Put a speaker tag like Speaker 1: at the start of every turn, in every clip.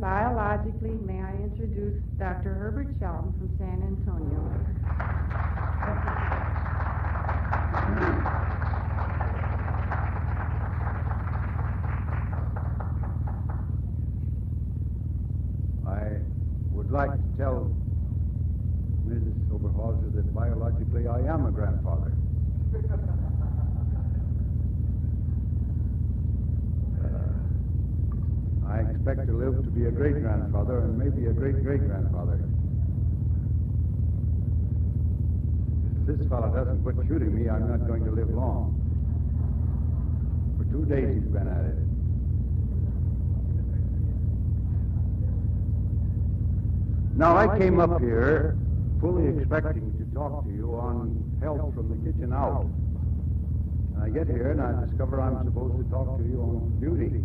Speaker 1: biologically, may I introduce Dr. Herbert Shelton from San Antonio.
Speaker 2: I would like to tell Mrs. Oberhauser that biologically I am a grandfather. I expect to live to be a great-grandfather and maybe a great-great-grandfather. If this fellow doesn't quit shooting me, I'm not going to live long. For 2 days he's been at it. Now, I came up here fully expecting to talk to you on health from the kitchen out. And I get here and I discover I'm supposed to talk to you on beauty.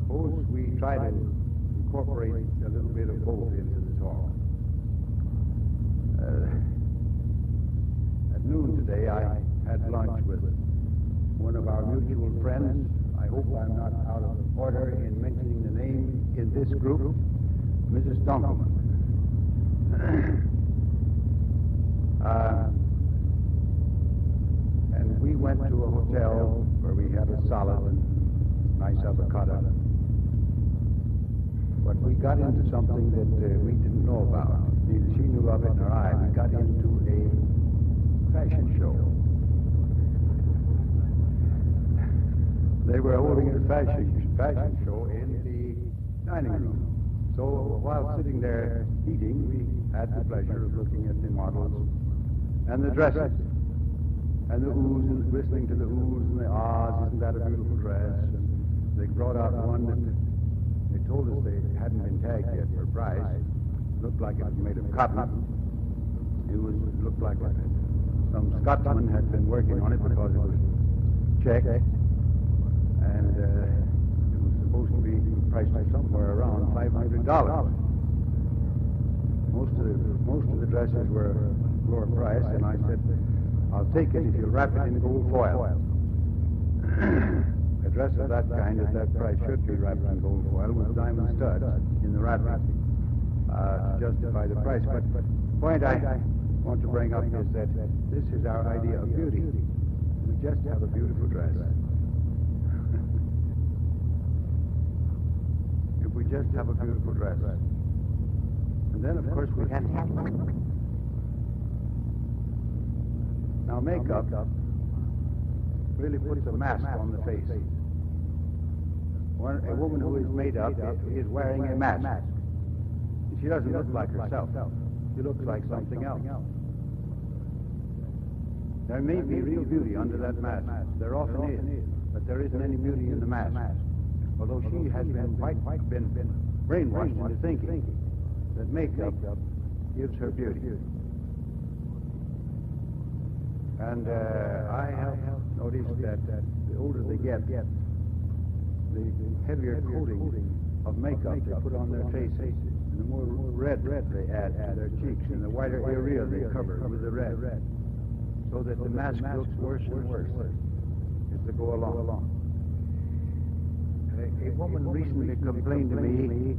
Speaker 2: Suppose we try to incorporate a little bit of both into the talk. At noon today, I had lunch with one of our mutual friends. I hope I'm not out of order in mentioning the name in this group, Mrs. Dunkelman. And we went to a hotel where we had a salad and nice avocado. But we got into something that we didn't know about. Neither she knew of it nor I. We got into a fashion show. They were holding a fashion show in the dining room. So while sitting there eating, we had the pleasure of looking at the models and the dresses and the oohs and listening to the oohs and the ahs. Isn't that a beautiful dress? And they brought out one that they told us they hadn't been tagged yet for price. It looked like it was made of cotton. It looked like some Scotsman had been working on it because it was checked. And it was supposed to be priced somewhere around $500. Most of the dresses were lower price, and I said, I'll take it if you'll wrap it in gold foil. A dress of that kind at that price should be wrapped in gold foil with diamond studs in the wrapping to justify the price. But the point I want to bring up is that this is our idea of beauty. We just have a beautiful dress. If we just have a beautiful dress. And then, of course, we have now makeup really puts a mask on the face. A woman who is made up is wearing a mask. She doesn't look like herself. She looks like something else. There may be real beauty under that mask. There often is. But there isn't any beauty in the mask. Although she has been brainwashed into thinking that makeup gives her beauty. And I have noticed that the older they get, the heavier coating of makeup they put on their faces, and the more red they add to their cheeks, and the wider area they cover with the red, so that the mask looks worse and worse as they go along. A woman recently complained to me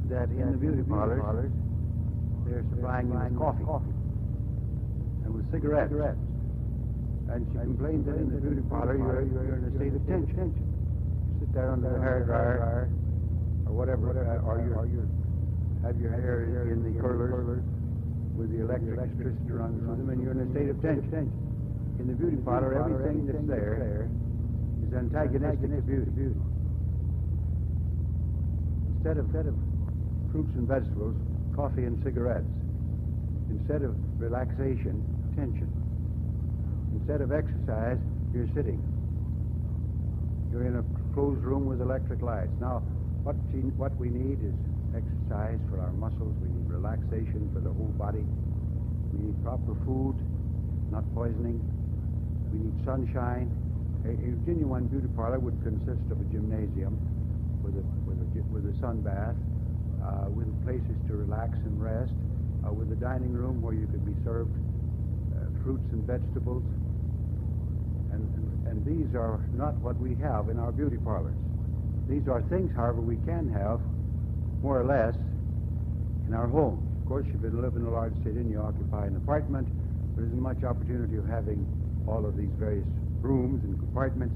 Speaker 2: that in the beauty parlors they're supplying you with coffee and with cigarettes. And she complained that in the beauty parlor you're in a state of tension. You sit there under the hair dryer or whatever, or you have your hair in the curlers with the electricity running through them, and you're in a state of tension. In the beauty parlor, everything that's there is antagonistic to beauty. Instead of fruits and vegetables, coffee and cigarettes. Instead of relaxation, tension. Instead of exercise, you're sitting. You're in a closed room with electric lights. Now, what we need is exercise for our muscles. We need relaxation for the whole body. We need proper food, not poisoning. We need sunshine. A genuine beauty parlor would consist of a gymnasium with a sun bath, with places to relax and rest, with a dining room where you could be served fruits and vegetables. And these are not what we have in our beauty parlors. These are things, however, we can have, more or less, in our home. Of course, if you live in a large city and you occupy an apartment, there isn't much opportunity of having all of these various rooms and compartments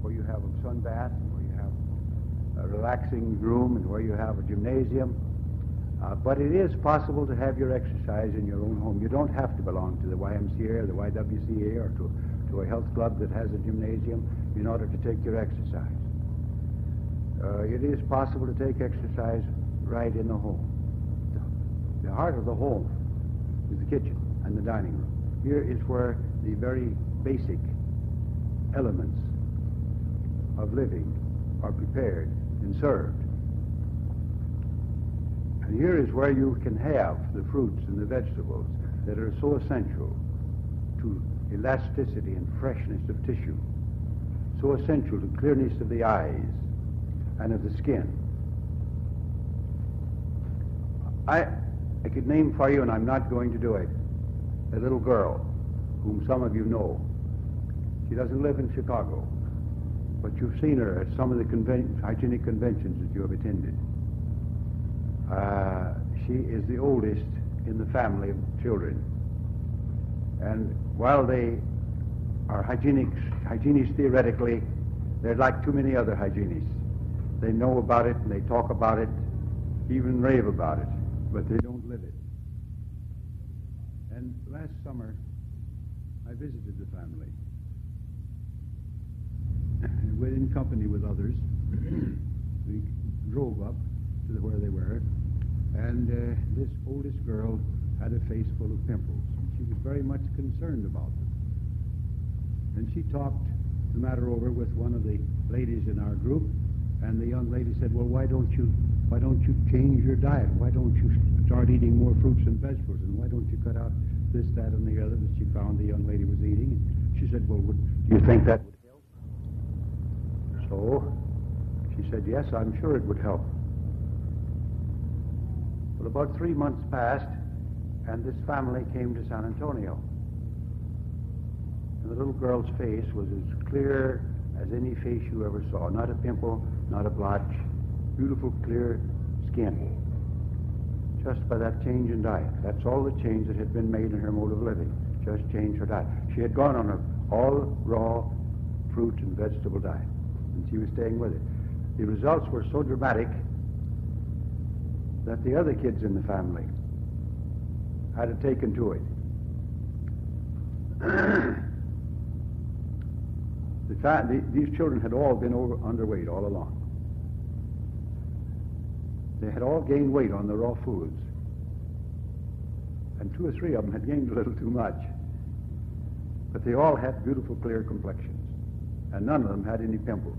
Speaker 2: where you have a sun bath, where you have a relaxing room, and where you have a gymnasium. But it is possible to have your exercise in your own home. You don't have to belong to the YMCA or the YWCA or to a health club that has a gymnasium in order to take your exercise. It is possible to take exercise right in the home. The heart of the home is the kitchen and the dining room. Here is where the very basic elements of living are prepared and served. And here is where you can have the fruits and the vegetables that are so essential to elasticity and freshness of tissue, so essential to clearness of the eyes and of the skin. I could name for you, and I'm not going to do it, a little girl whom some of you know. She doesn't live in Chicago, but you've seen her at some of the hygienic conventions that you have attended. She is the oldest in the family of children. And while they are hygienists theoretically, they're like too many other hygienists. They know about it and they talk about it, even rave about it, but they don't live it. And last summer, I visited the family. In company with others, we drove up to where they were, and this oldest girl had a face full of pimples. She was very much concerned about them. And she talked the matter over with one of the ladies in our group, and the young lady said, well, why don't you change your diet? Why don't you start eating more fruits and vegetables? And why don't you cut out this, that, and the other that she found the young lady was eating? And she said, well, do you think that would help? So she said, yes, I'm sure it would help. Well, about 3 months passed, and this family came to San Antonio. And the little girl's face was as clear as any face you ever saw. Not a pimple, not a blotch. Beautiful, clear skin. Just by that change in diet. That's all the change that had been made in her mode of living. Just changed her diet. She had gone on an all raw fruit and vegetable diet, and she was staying with it. The results were so dramatic that the other kids in the family had taken to it. These children had all been underweight all along. They had all gained weight on the raw foods. And 2 or 3 of them had gained a little too much. But they all had beautiful, clear complexions. And none of them had any pimples.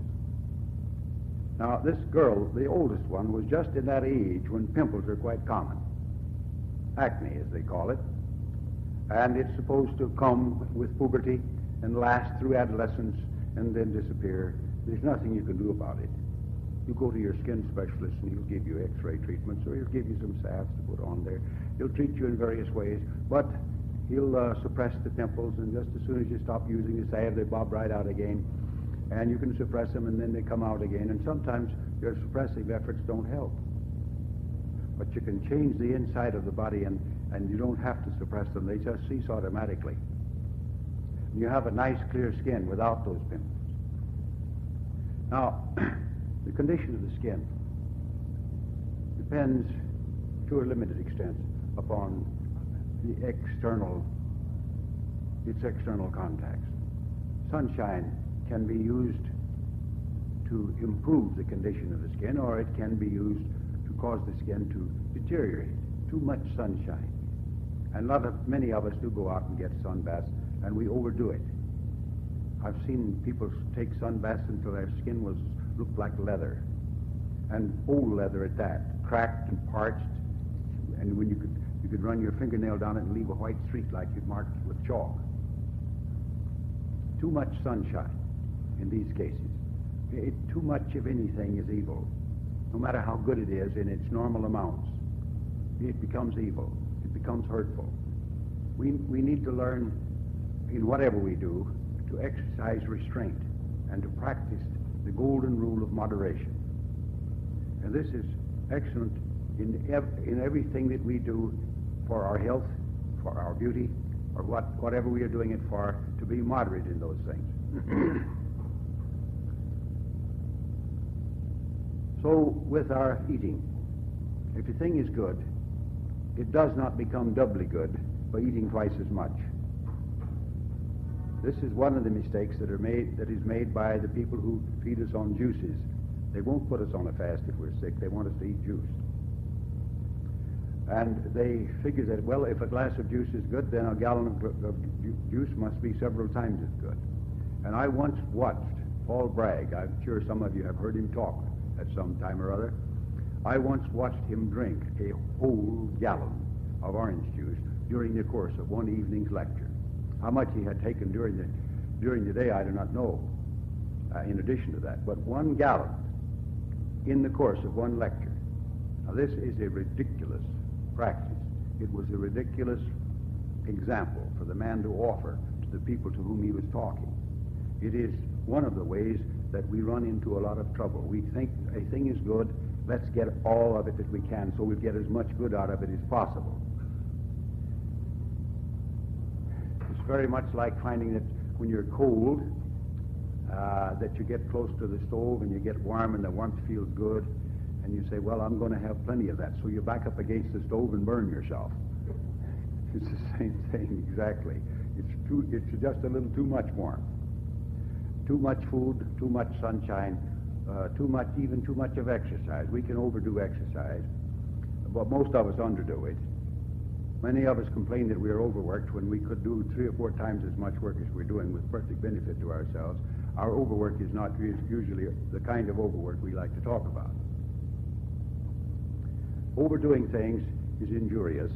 Speaker 2: Now, this girl, the oldest one, was just in that age when pimples are quite common. Acne, as they call it. And it's supposed to come with puberty and last through adolescence and then disappear. There's nothing you can do about it. You go to your skin specialist and he'll give you x-ray treatments, or he'll give you some salves to put on there. He'll treat you in various ways, but he'll suppress the pimples, and just as soon as you stop using the salve, they bob right out again. And you can suppress them, and then they come out again. And sometimes your suppressive efforts don't help. But you can change the inside of the body, and you don't have to suppress them. They just cease automatically. And you have a nice, clear skin without those pimples. Now, the condition of the skin depends, to a limited extent, upon its external contacts. Sunshine can be used to improve the condition of the skin, or it can be used to cause the skin to deteriorate. Too much sunshine. And many of us do go out and get sun baths, and we overdo it. I've seen people take sun baths until their skin looked like leather, and old leather at that, cracked and parched, and when you could run your fingernail down it and leave a white streak like you'd marked with chalk. Too much sunshine in these cases. Too much of anything is evil. No matter how good it is in its normal amounts, it becomes evil. It becomes hurtful. We need to learn, in whatever we do, to exercise restraint and to practice the golden rule of moderation. And this is excellent in everything that we do for our health, for our beauty, or whatever we are doing it for, to be moderate in those things. So with our eating, if a thing is good, it does not become doubly good by eating twice as much. This is one of the mistakes that is made by the people who feed us on juices. They won't put us on a fast if we're sick. They want us to eat juice. And they figure that, well, if a glass of juice is good, then a gallon of juice must be several times as good. And I once watched Paul Bragg. I'm sure some of you have heard him talk at some time or other. I once watched him drink a whole gallon of orange juice during the course of one evening's lecture. How much he had taken during the day, I do not know, in addition to that. But 1 gallon in the course of one lecture. Now, this is a ridiculous practice. It was a ridiculous example for the man to offer to the people to whom he was talking. It is one of the ways that we run into a lot of trouble. We think a thing is good, let's get all of it that we can so we get as much good out of it as possible. It's very much like finding that when you're cold, that you get close to the stove and you get warm and the warmth feels good, and you say, well, I'm going to have plenty of that. So you back up against the stove and burn yourself. It's the same thing exactly. It's just a little too much warmth. Too much food, too much sunshine, too much of exercise. We can overdo exercise, but most of us underdo it. Many of us complain that we are overworked when we could do 3 or 4 times as much work as we're doing with perfect benefit to ourselves. Our overwork is not usually the kind of overwork we like to talk about. Overdoing things is injurious.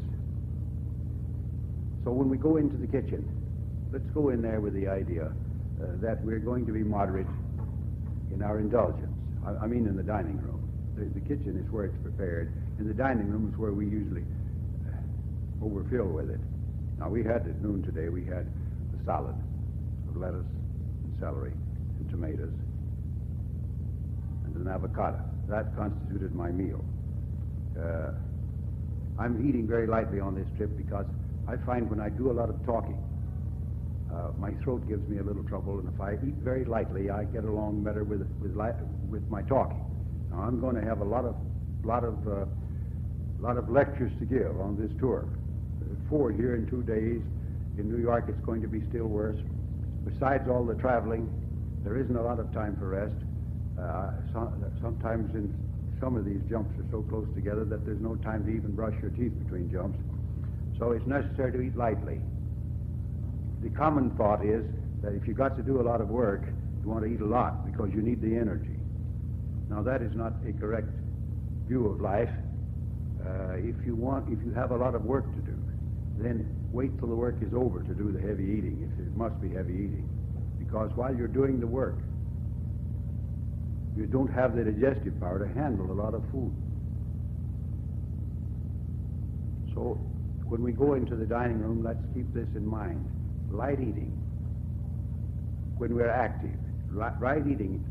Speaker 2: So when we go into the kitchen, let's go in there with the idea that we're going to be moderate in our indulgence. I mean in the dining room. The kitchen is where it's prepared. In the dining room is where we usually overfill with it. Now, we had at noon today, we had a salad of lettuce and celery and tomatoes and an avocado. That constituted my meal. I'm eating very lightly on this trip because I find when I do a lot of talking, my throat gives me a little trouble, and if I eat very lightly, I get along better with my talking. Now, I'm going to have a lot of lectures to give on this tour. 4 here in 2 days. In New York, it's going to be still worse. Besides all the traveling, there isn't a lot of time for rest. Sometimes in some of these jumps are so close together that there's no time to even brush your teeth between jumps. So it's necessary to eat lightly. The common thought is that if you've got to do a lot of work, you want to eat a lot because you need the energy. Now, that is not a correct view of life. If you have a lot of work to do, then wait till the work is over to do the heavy eating, if it must be heavy eating. Because while you're doing the work, you don't have the digestive power to handle a lot of food. So when we go into the dining room, let's keep this in mind. Light eating when we're active. Light eating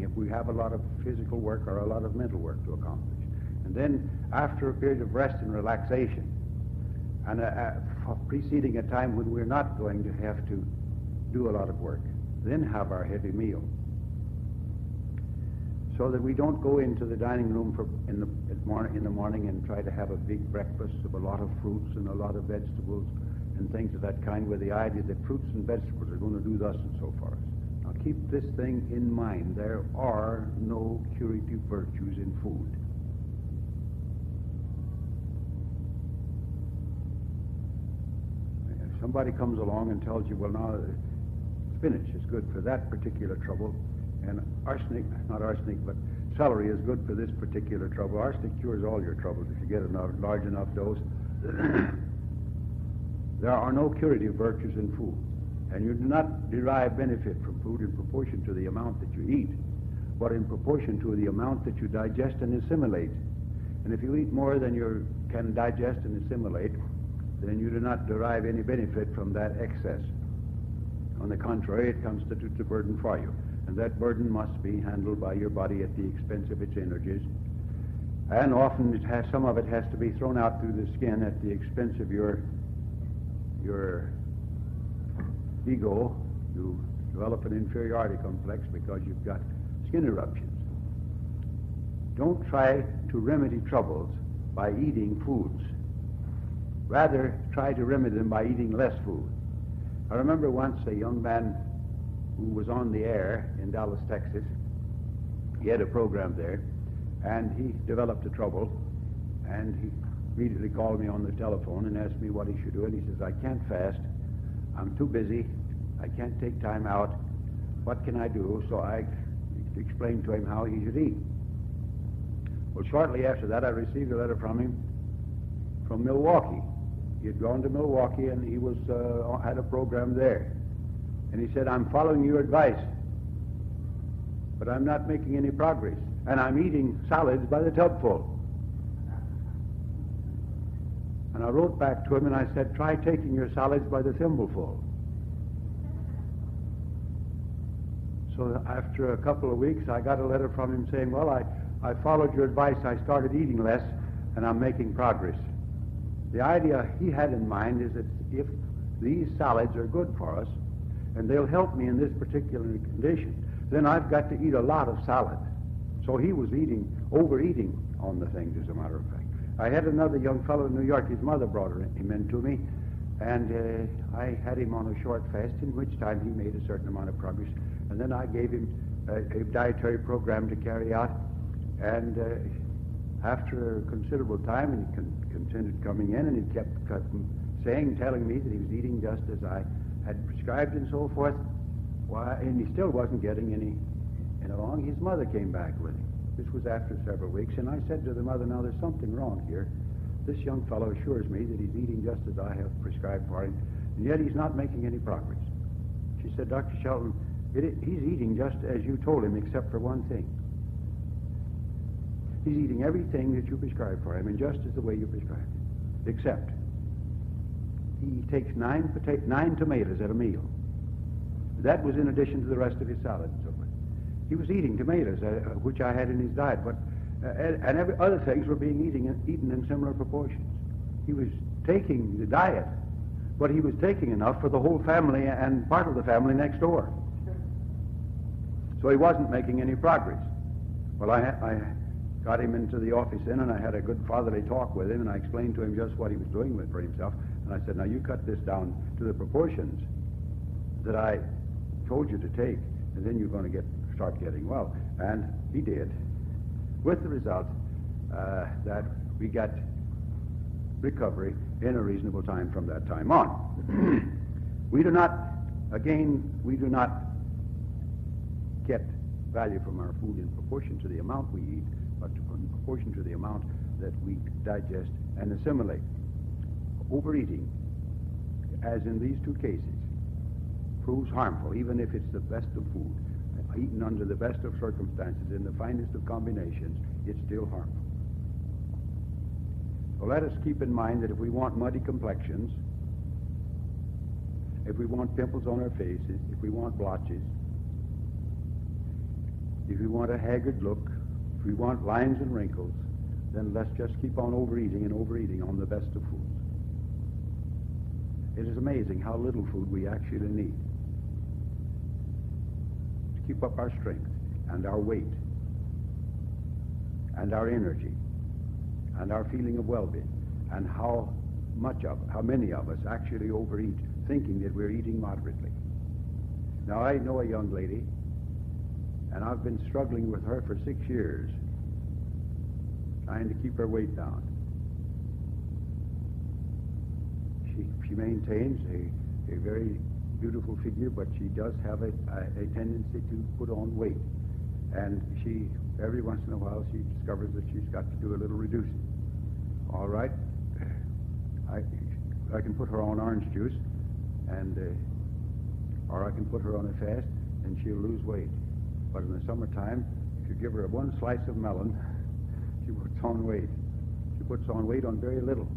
Speaker 2: if we have a lot of physical work or a lot of mental work to accomplish. And then after a period of rest and relaxation, and preceding a time when we're not going to have to do a lot of work, then have our heavy meal. So that we don't go into the dining room in the morning and try to have a big breakfast of a lot of fruits and a lot of vegetables and things of that kind, with the idea that fruits and vegetables are going to do thus and so for us. Now, keep this thing in mind. There are no curative virtues in food. If somebody comes along and tells you, well, now, spinach is good for that particular trouble, and but celery is good for this particular trouble. Arsenic cures all your troubles if you get a large enough dose. There are no curative virtues in food, and you do not derive benefit from food in proportion to the amount that you eat, but in proportion to the amount that you digest and assimilate. And if you eat more than you can digest and assimilate, then you do not derive any benefit from that excess. On the contrary, it constitutes a burden for you, and that burden must be handled by your body at the expense of its energies. And often some of it has to be thrown out through the skin at the expense of your ego. You develop an inferiority complex because you've got skin eruptions. Don't try to remedy troubles by eating foods. Rather, try to remedy them by eating less food. I remember once a young man who was on the air in Dallas, Texas. He had a program there, and he developed a trouble, and he immediately called me on the telephone and asked me what he should do, and he says, I can't fast. I'm too busy. I can't take time out. What can I do? So I explained to him how he should eat. Well, shortly after that, I received a letter from him from Milwaukee. He had gone to Milwaukee, and he was had a program there. And he said, I'm following your advice, but I'm not making any progress, and I'm eating salads by the tubful. And I wrote back to him, and I said, try taking your salads by the thimbleful. So after a couple of weeks, I got a letter from him saying, well, I followed your advice. I started eating less, and I'm making progress. The idea he had in mind is that if these salads are good for us, and they'll help me in this particular condition, then I've got to eat a lot of salad. So he was overeating on the things, as a matter of fact. I had another young fellow in New York. His mother brought him in to me, and I had him on a short fast, in which time he made a certain amount of progress. And then I gave him a dietary program to carry out, and after a considerable time, and he continued coming in, and he kept telling me that he was eating just as I had prescribed and so forth. Why, and he still wasn't getting any along. His mother came back with him. This was after several weeks, and I said to the mother, now there's something wrong here. This young fellow assures me that he's eating just as I have prescribed for him, and yet he's not making any progress. She said, Dr. Shelton, he's eating just as you told him, except for one thing. He's eating everything that you prescribed for him, and just as the way you prescribed it, except he takes nine tomatoes at a meal. That was in addition to the rest of his salad and so forth. He was eating tomatoes, which I had in his diet, but and other things were being eaten in similar proportions. He was taking the diet, but he was taking enough for the whole family and part of the family next door. So he wasn't making any progress. Well, I got him into the office then, and I had a good fatherly talk with him, and I explained to him just what he was doing for himself. And I said, now you cut this down to the proportions that I told you to take, and then you're going to start getting well. And he did, with the result that we got recovery in a reasonable time from that time on. We do not get value from our food in proportion to the amount we eat, but in proportion to the amount that we digest and assimilate. Overeating, as in these two cases, proves harmful, even if it's the best of food. Eaten under the best of circumstances, in the finest of combinations, it's still harmful. So let us keep in mind that if we want muddy complexions, if we want pimples on our faces, if we want blotches, if we want a haggard look, if we want lines and wrinkles, then let's just keep on overeating and overeating on the best of foods. It is amazing how little food we actually need to keep up our strength and our weight and our energy and our feeling of well-being, and how many of us actually overeat, thinking that we're eating moderately. Now, I know a young lady, and I've been struggling with her for 6 years, trying to keep her weight down. She maintains a very beautiful figure, but she does have a tendency to put on weight. And every once in a while, she discovers that she's got to do a little reducing. All right, I can put her on orange juice, or I can put her on a fast, and she'll lose weight. But in the summertime, if you give her one slice of melon, she puts on weight. She puts on weight on very little,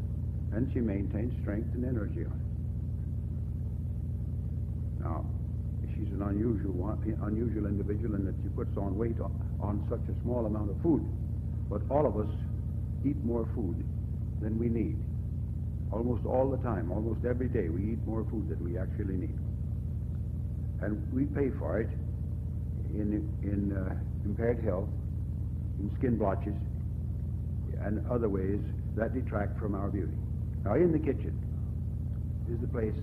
Speaker 2: and she maintains strength and energy on it. Now, she's an unusual individual in that she puts on weight on such a small amount of food. But all of us eat more food than we need. Almost all the time, almost every day, we eat more food than we actually need. And we pay for it in impaired health, in skin blotches, and other ways that detract from our beauty. Now, in the kitchen is the place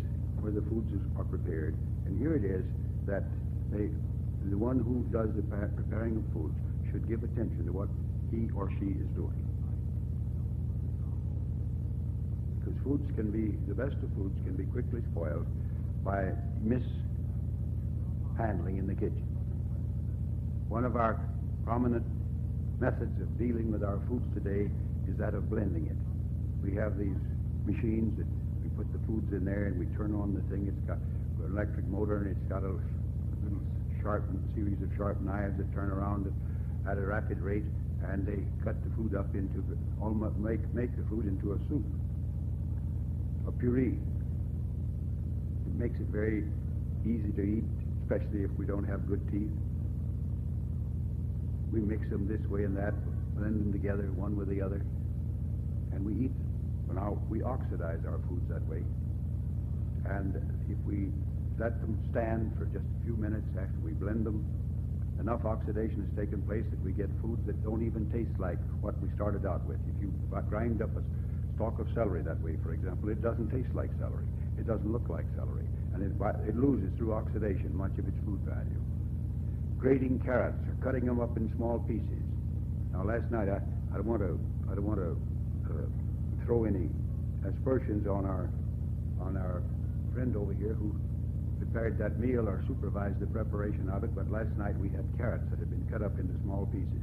Speaker 2: where the foods are prepared, and here it is that the one who does the preparing of foods should give attention to what he or she is doing. Because the best of foods can be quickly spoiled by mishandling in the kitchen. One of our prominent methods of dealing with our foods today is that of blending it. We have these machines that we put the foods in there and we turn on the thing. It's got an electric motor and it's got a little series of sharp knives that turn around at a rapid rate, and they cut the food up into almost make the food into a soup, a puree. It makes it very easy to eat, especially if we don't have good teeth. We mix them this way and that, blend them together, one with the other, and we eat. Now, we oxidize our foods that way. And if we let them stand for just a few minutes after we blend them, enough oxidation has taken place that we get foods that don't even taste like what we started out with. If you grind up a stalk of celery that way, for example, it doesn't taste like celery. It doesn't look like celery. And it loses through oxidation much of its food value. Grating carrots or cutting them up in small pieces. Now, last night I don't want to throw any aspersions on our friend over here who prepared that meal or supervised the preparation of it, but last night we had carrots that had been cut up into small pieces,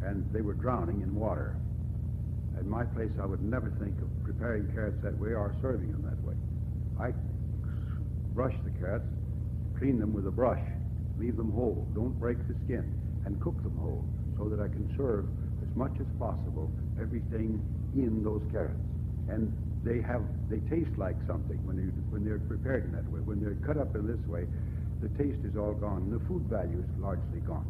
Speaker 2: and they were drowning in water. At my place, I would never think of preparing carrots that way or serving them that way. I brush the carrots, clean them with a brush, leave them whole, don't break the skin, and cook them whole so that I can serve as much as possible everything in those carrots. And they taste like something when they're prepared in that way. When they're cut up in this way, the taste is all gone, and the food value is largely gone.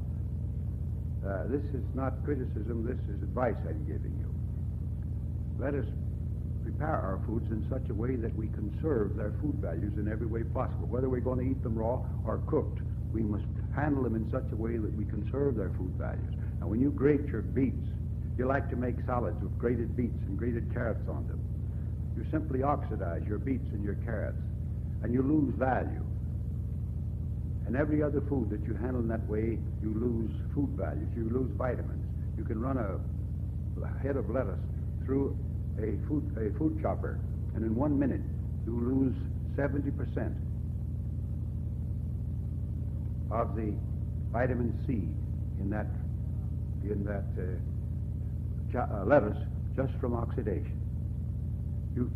Speaker 2: This is not criticism, this is advice I'm giving you. Let us prepare our foods in such a way that we conserve their food values in every way possible. Whether we're going to eat them raw or cooked, we must handle them in such a way that we conserve their food values. Now, when you grate your beets, you like to make salads with grated beets and grated carrots on them. You simply oxidize your beets and your carrots, and you lose value. And every other food that you handle in that way, you lose food values, you lose vitamins. You can run a head of lettuce through a food chopper, and in 1 minute, you lose 70% of the vitamin C in that lettuce just from oxidation. You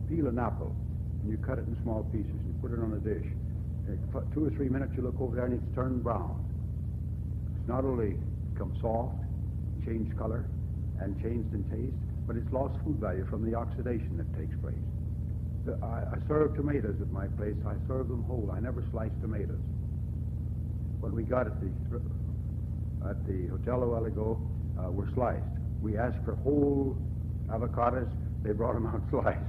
Speaker 2: peel an apple and you cut it in small pieces and you put it on a dish. In 2 or 3 minutes you look over there and it's turned brown. It's not only become soft, changed color, and changed in taste, but it's lost food value from the oxidation that takes place. I serve tomatoes at my place. I serve them whole. I never slice tomatoes. What we got at the hotel a while ago were sliced. We asked for whole avocados. They brought them out sliced.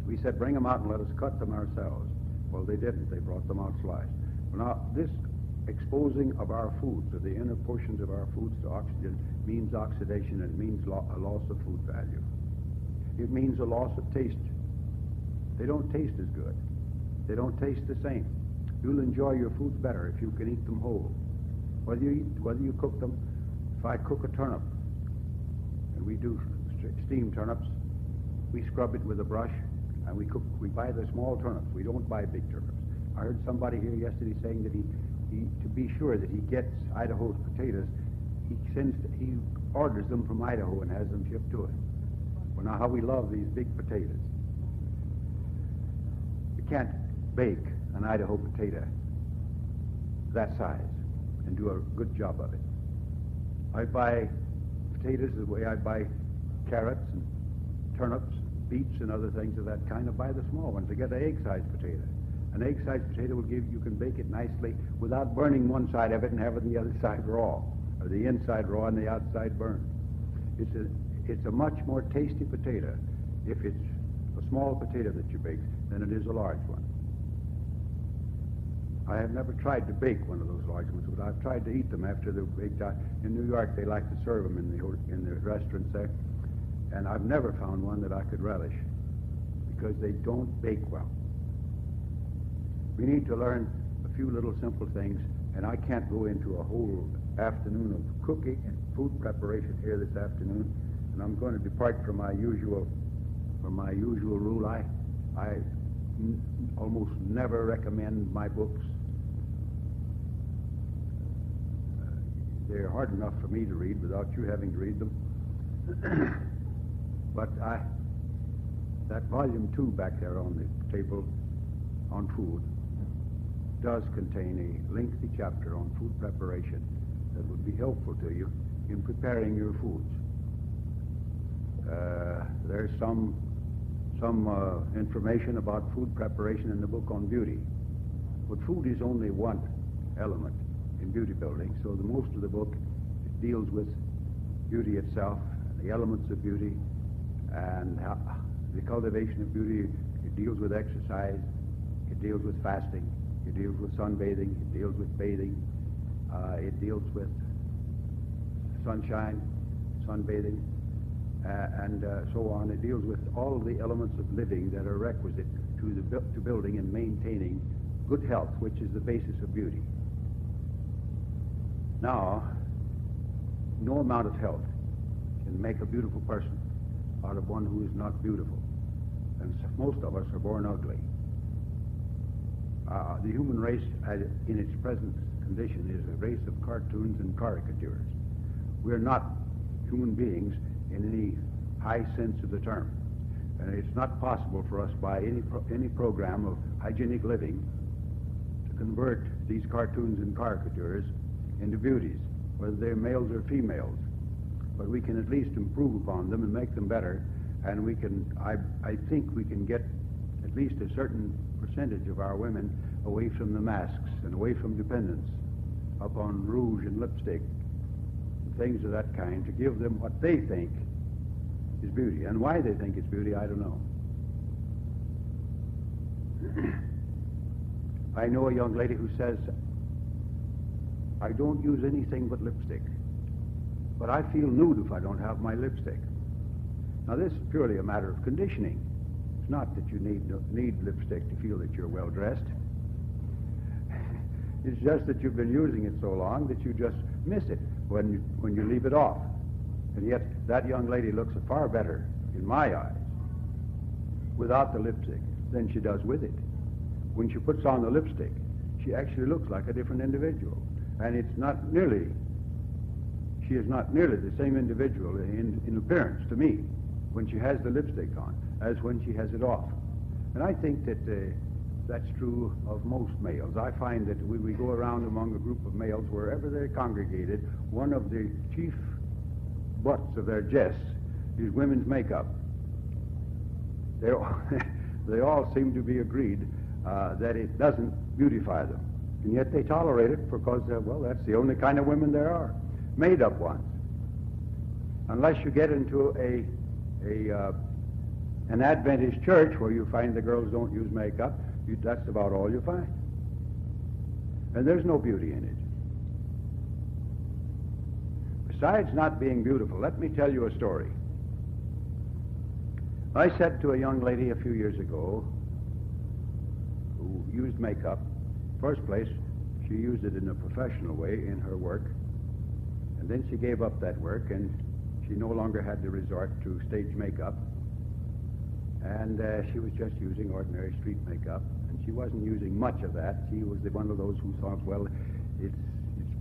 Speaker 2: We said, bring them out and let us cut them ourselves. Well, they didn't. They brought them out sliced. Well, now, this exposing of our foods, of the inner portions of our foods to oxygen, means oxidation, and it means a loss of food value. It means a loss of taste. They don't taste as good. They don't taste the same. You'll enjoy your foods better if you can eat them whole. Whether you cook them, if I cook a turnip, and we do steamed turnips, we scrub it with a brush, and we buy the small turnips. We don't buy big turnips. I heard somebody here yesterday saying that he to be sure that he gets Idaho's potatoes, he orders them from Idaho and has them shipped to him. Well, now how we love these big potatoes. You can't bake an Idaho potato that size and do a good job of it. I buy potatoes the way I buy carrots and turnips, beets and other things of that kind. I buy the small ones. I get an egg-sized potato. An egg-sized potato you can bake it nicely without burning one side of it and having the other side raw. or the inside raw and the outside burned. It's a much more tasty potato if it's a small potato that you bake than it is a large one. I have never tried to bake one of those large ones, but I've tried to eat them after they're baked out. In New York, they like to serve them in the restaurants there, and I've never found one that I could relish because they don't bake well. We need to learn a few little simple things, and I can't go into a whole afternoon of cooking and food preparation here this afternoon, and I'm going to depart from my usual rule. I almost never recommend my books. They're hard enough for me to read without you having to read them. But that volume 2 back there on the table on food does contain a lengthy chapter on food preparation that would be helpful to you in preparing your foods. There's some information about food preparation in the book on beauty. But food is only one element in beauty building, so the most of the book deals with beauty itself, the elements of beauty, and the cultivation of beauty. It deals with exercise, it deals with fasting, it deals with sunbathing, it deals with bathing, it deals with sunshine, sunbathing, and so on. It deals with all of the elements of living that are requisite to building and maintaining good health, which is the basis of beauty. Now, no amount of health can make a beautiful person out of one who is not beautiful. And most of us are born ugly. The human race, in its present condition, is a race of cartoons and caricatures. We're not human beings in any high sense of the term. And it's not possible for us by any program of hygienic living to convert these cartoons and caricatures into beauties, whether they're males or females. But we can at least improve upon them and make them better, and we can, I think we can get at least a certain percentage of our women away from the masks and away from dependence upon rouge and lipstick and things of that kind, to give them what they think is beauty. And why they think it's beauty, I don't know. I know a young lady who says, I don't use anything but lipstick, but I feel nude if I don't have my lipstick. Now, this is purely a matter of conditioning. It's not that you need lipstick to feel that you're well dressed. It's just that you've been using it so long that you just miss it when you leave it off. And yet, that young lady looks far better, in my eyes, without the lipstick than she does with it. When she puts on the lipstick, she actually looks like a different individual. And she is not nearly the same individual in appearance to me when she has the lipstick on as when she has it off. And I think that that's true of most males. I find that when we go around among a group of males, wherever they're congregated, one of the chief butts of their jests is women's makeup. They all seem to be agreed that it doesn't beautify them. And yet they tolerate it because, well, that's the only kind of women there are, made-up ones. Unless you get into an Adventist church where you find the girls don't use makeup, that's about all you find. And there's no beauty in it. Besides not being beautiful, let me tell you a story. I said to a young lady a few years ago who used makeup, first place, she used it in a professional way in her work, and then she gave up that work, and she no longer had to resort to stage makeup, and she was just using ordinary street makeup, and she wasn't using much of that. She was one of those who thought, well, it's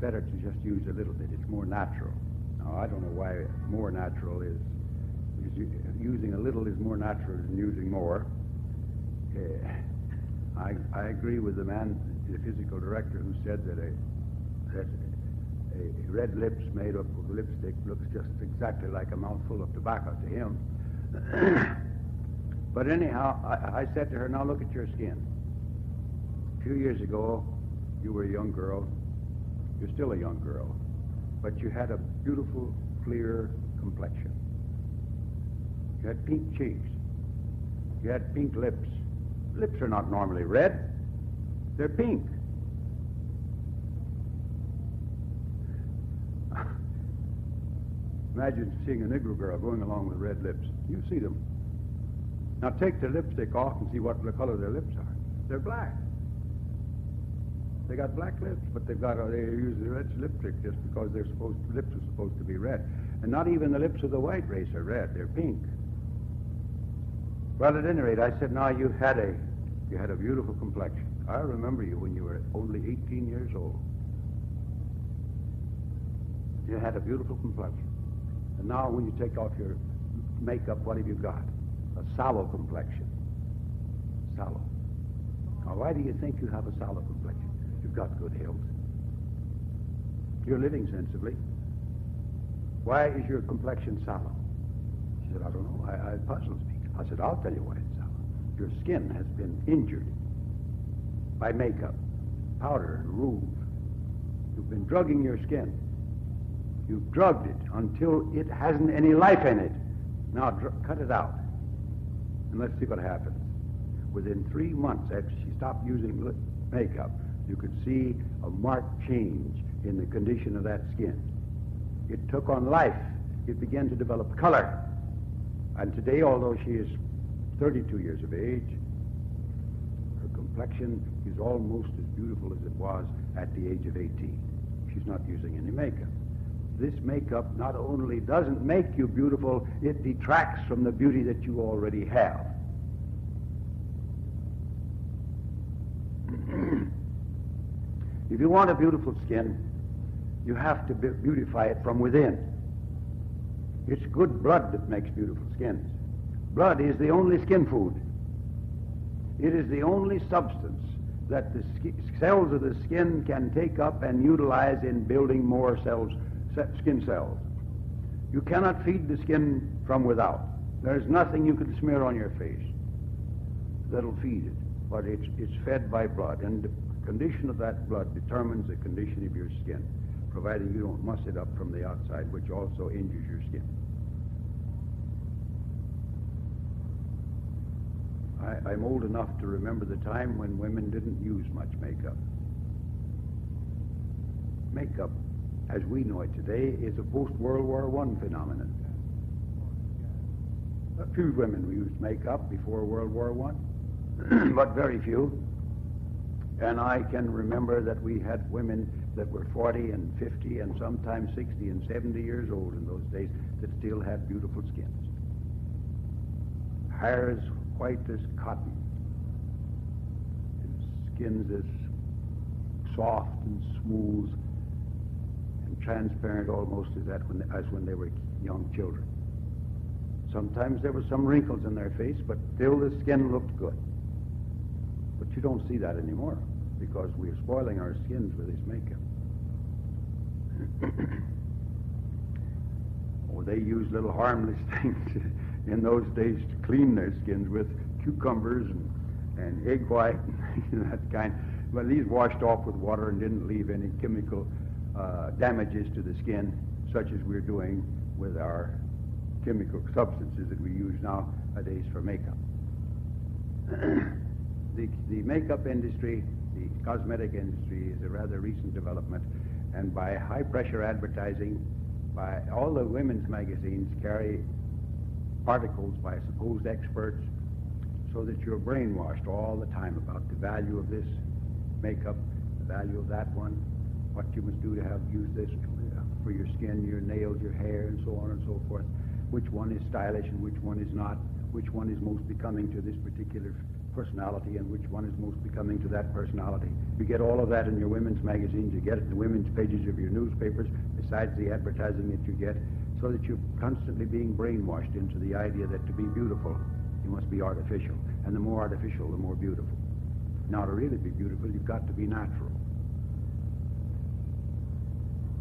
Speaker 2: better to just use a little bit. It's more natural. Now, I don't know why more natural is using a little is more natural than using more. I agree with the man, the physical director, who said that a red lips made up of lipstick looks just exactly like a mouthful of tobacco to him. But anyhow, I said to her, now look at your skin. A few years ago, you were a young girl. You're still a young girl. but you had a beautiful, clear complexion. You had pink cheeks. You had pink lips. Lips are not normally red. They're pink. Imagine seeing a Negro girl going along with red lips. You see them. Now take their lipstick off and see what the color their lips are. They're black. They got black lips, but they use the red lipstick just because lips are supposed to be red. And not even the lips of the white race are red. They're pink. Well, at any rate, I said, now you had a beautiful complexion. I remember you when you were only 18 years old. You had a beautiful complexion. And now when you take off your makeup, what have you got? A sallow complexion. Sallow. Now, why do you think you have a sallow complexion? You've got good health. You're living sensibly. Why is your complexion sallow? She said, I don't know. It puzzles me. I said, I'll tell you why it's sallow. Your skin has been injured by makeup, powder, and rouge. You've been drugging your skin. You've drugged it until it hasn't any life in it. Now cut it out. And let's see what happens. Within 3 months after she stopped using makeup, you could see a marked change in the condition of that skin. It took on life. It began to develop color. And today, although she is 32 years of age, her complexion is almost as beautiful as it was at the age of 18. She's not using any makeup. This makeup not only doesn't make you beautiful, it detracts from the beauty that you already have. If you want a beautiful skin, you have to beautify it from within. It's good blood that makes beautiful skins. Blood is the only skin food. It is the only substance that the cells of the skin can take up and utilize in building more skin cells. You cannot feed the skin from without. There's nothing you can smear on your face that'll feed it, but it's fed by blood, and the condition of that blood determines the condition of your skin, providing you don't muss it up from the outside, which also injures your skin. I'm old enough to remember the time when women didn't use much makeup. Makeup, as we know it today, is a post-World War I phenomenon. A few women used makeup before World War I, but very few. And I can remember that we had women that were 40 and 50 and sometimes 60 and 70 years old in those days that still had beautiful skins. Hair as white as cotton, and skins as soft and smooth and transparent almost as when they were young children. Sometimes there were some wrinkles in their face, but still the skin looked good. But you don't see that anymore because we're spoiling our skins with this makeup. Oh, they use little harmless things in those days to clean their skins with cucumbers and egg white and that kind. Well, these washed off with water and didn't leave any chemical damages to the skin, such as we're doing with our chemical substances that we use nowadays for makeup. The makeup industry, the cosmetic industry, is a rather recent development, and by high-pressure advertising, by all the women's magazines carry articles by supposed experts so that you're brainwashed all the time about the value of this makeup, the value of that one, what you must do to use this for your skin, your nails, your hair, and so on and so forth, which one is stylish and which one is not, which one is most becoming to this particular personality and which one is most becoming to that personality. You get all of that in your women's magazines, you get it in the women's pages of your newspapers, besides the advertising that you get, so that you're constantly being brainwashed into the idea that to be beautiful, you must be artificial. And the more artificial, the more beautiful. Now, to really be beautiful, you've got to be natural.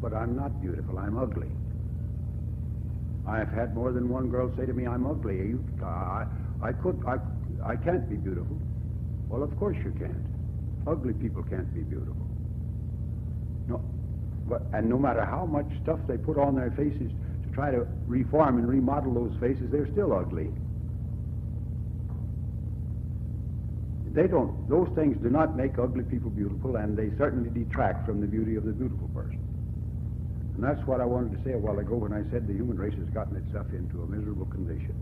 Speaker 2: But I'm not beautiful, I'm ugly. I've had more than one girl say to me, I'm ugly. I can't be beautiful. Well, of course you can't. Ugly people can't be beautiful. No. And no matter how much stuff they put on their faces to try to reform and remodel those faces, they're still ugly. Those things do not make ugly people beautiful, and they certainly detract from the beauty of the beautiful person. And that's what I wanted to say a while ago when I said the human race has gotten itself into a miserable condition.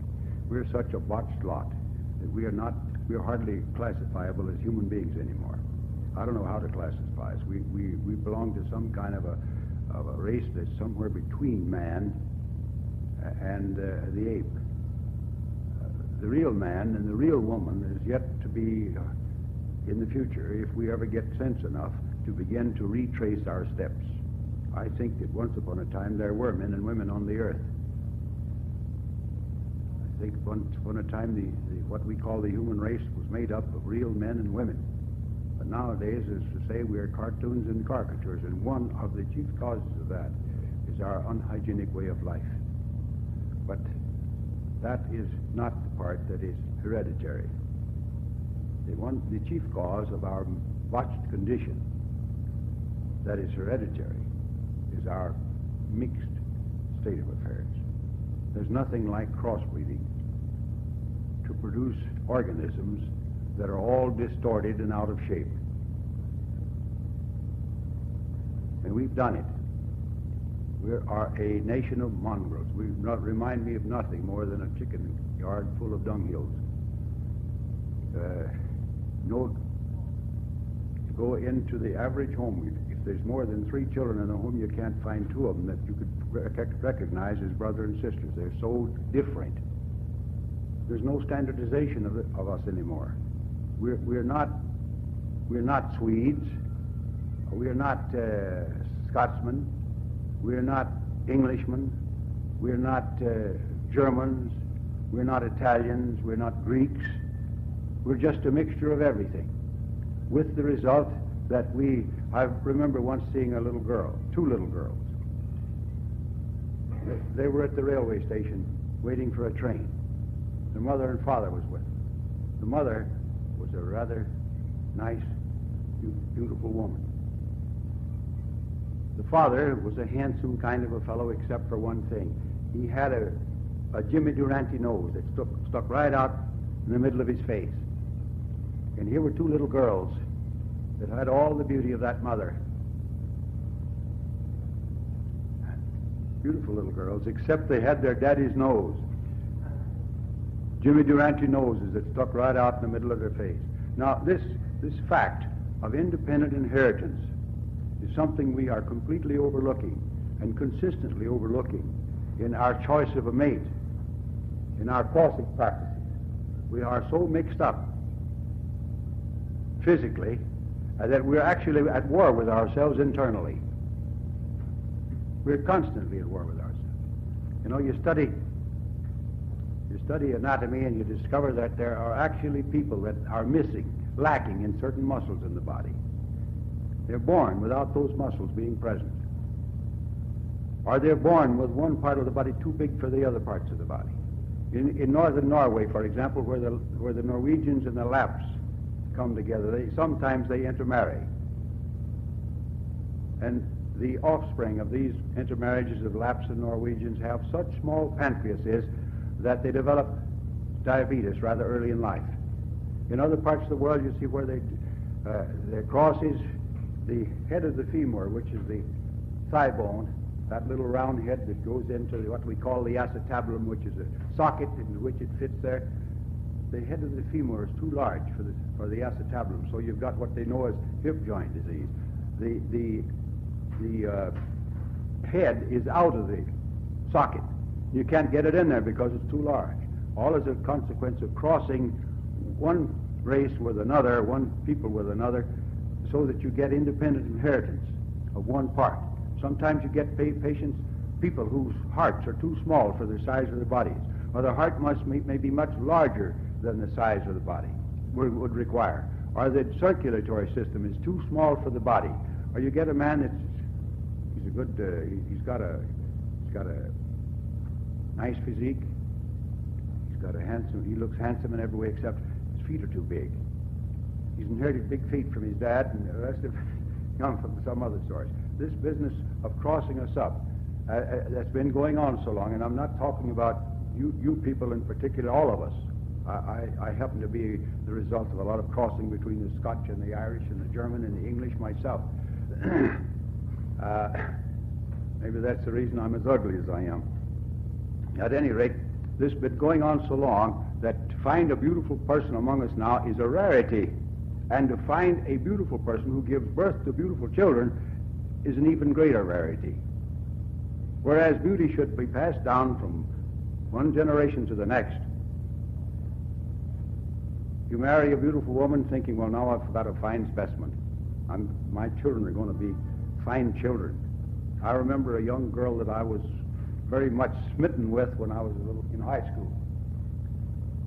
Speaker 2: We're such a botched lot that we're hardly classifiable as human beings anymore. I don't know how to classify us. We belong to some kind of a race that's somewhere between man and the ape. The real man and the real woman is yet to be in the future, if we ever get sense enough to begin to retrace our steps. I think that once upon a time there were men and women on the earth. I think once upon a time what we call the human race was made up of real men and women. But nowadays, as to say, we are cartoons and caricatures, and one of the chief causes of that is our unhygienic way of life. But that is not the part that is hereditary. The chief cause of our botched condition that is hereditary is our mixed state of affairs. There's nothing like crossbreeding to produce organisms that are all distorted and out of shape. And we've done it. We are a nation of mongrels. We remind me of nothing more than a chicken yard full of dunghills. Go into the average home. If there's more than 3 children in a home, you can't find 2 of them that you could recognize as brother and sisters. They're so different. There's no standardization of us anymore. We're not Swedes. We're not Scotsmen. We're not Englishmen. We're not Germans. We're not Italians. We're not Greeks. We're just a mixture of everything, with the result that I remember once seeing a little girl, 2 little girls. They were at the railway station waiting for a train. Their mother and father was with them. The mother was a rather nice, beautiful woman. The father was a handsome kind of a fellow, except for one thing. He had a Jimmy Durante nose that stuck right out in the middle of his face. And here were 2 little girls that had all the beauty of that mother. Beautiful little girls, except they had their daddy's nose. Jimmy Durante noses that stuck right out in the middle of their face. Now, this fact of independent inheritance is something we are completely overlooking and consistently overlooking in our choice of a mate, in our courting practices. We are so mixed up physically that we're actually at war with ourselves internally. We're constantly at war with ourselves. You know, you study anatomy and you discover that there are actually people that are lacking in certain muscles in the body. They're born without those muscles being present. Or they're born with one part of the body too big for the other parts of the body. In northern Norway, for example, where the Norwegians and the Lapps come together, sometimes they intermarry. And the offspring of these intermarriages of Lapps and Norwegians have such small pancreases that they develop diabetes rather early in life. In other parts of the world, you see where there crosses the head of the femur, which is the thigh bone, that little round head that goes into what we call the acetabulum, which is a socket into which it fits there. The head of the femur is too large for the acetabulum, so you've got what they know as hip joint disease. The head is out of the socket. You can't get it in there because it's too large. All as a consequence of crossing one race with another, one people with another, so that you get independent inheritance of one part. Sometimes you get people whose hearts are too small for the size of their bodies, or the heart may be much larger than the size of the body would require, or the circulatory system is too small for the body, or you get a man he's got a nice physique, he looks handsome in every way except his feet are too big. He's inherited big feet from his dad, and the rest of come from some other source. this business of crossing us up that's been going on so long, and I'm not talking about you people in particular, all of us. I happen to be the result of a lot of crossing between the Scotch and the Irish and the German and the English myself. Maybe that's the reason I'm as ugly as I am. At any rate, this has been going on so long that to find a beautiful person among us now is a rarity. And to find a beautiful person who gives birth to beautiful children is an even greater rarity. Whereas beauty should be passed down from one generation to the next. You marry a beautiful woman thinking, well, now I've got a fine specimen. My children are going to be fine children. I remember a young girl that I was very much smitten with when I was in high school.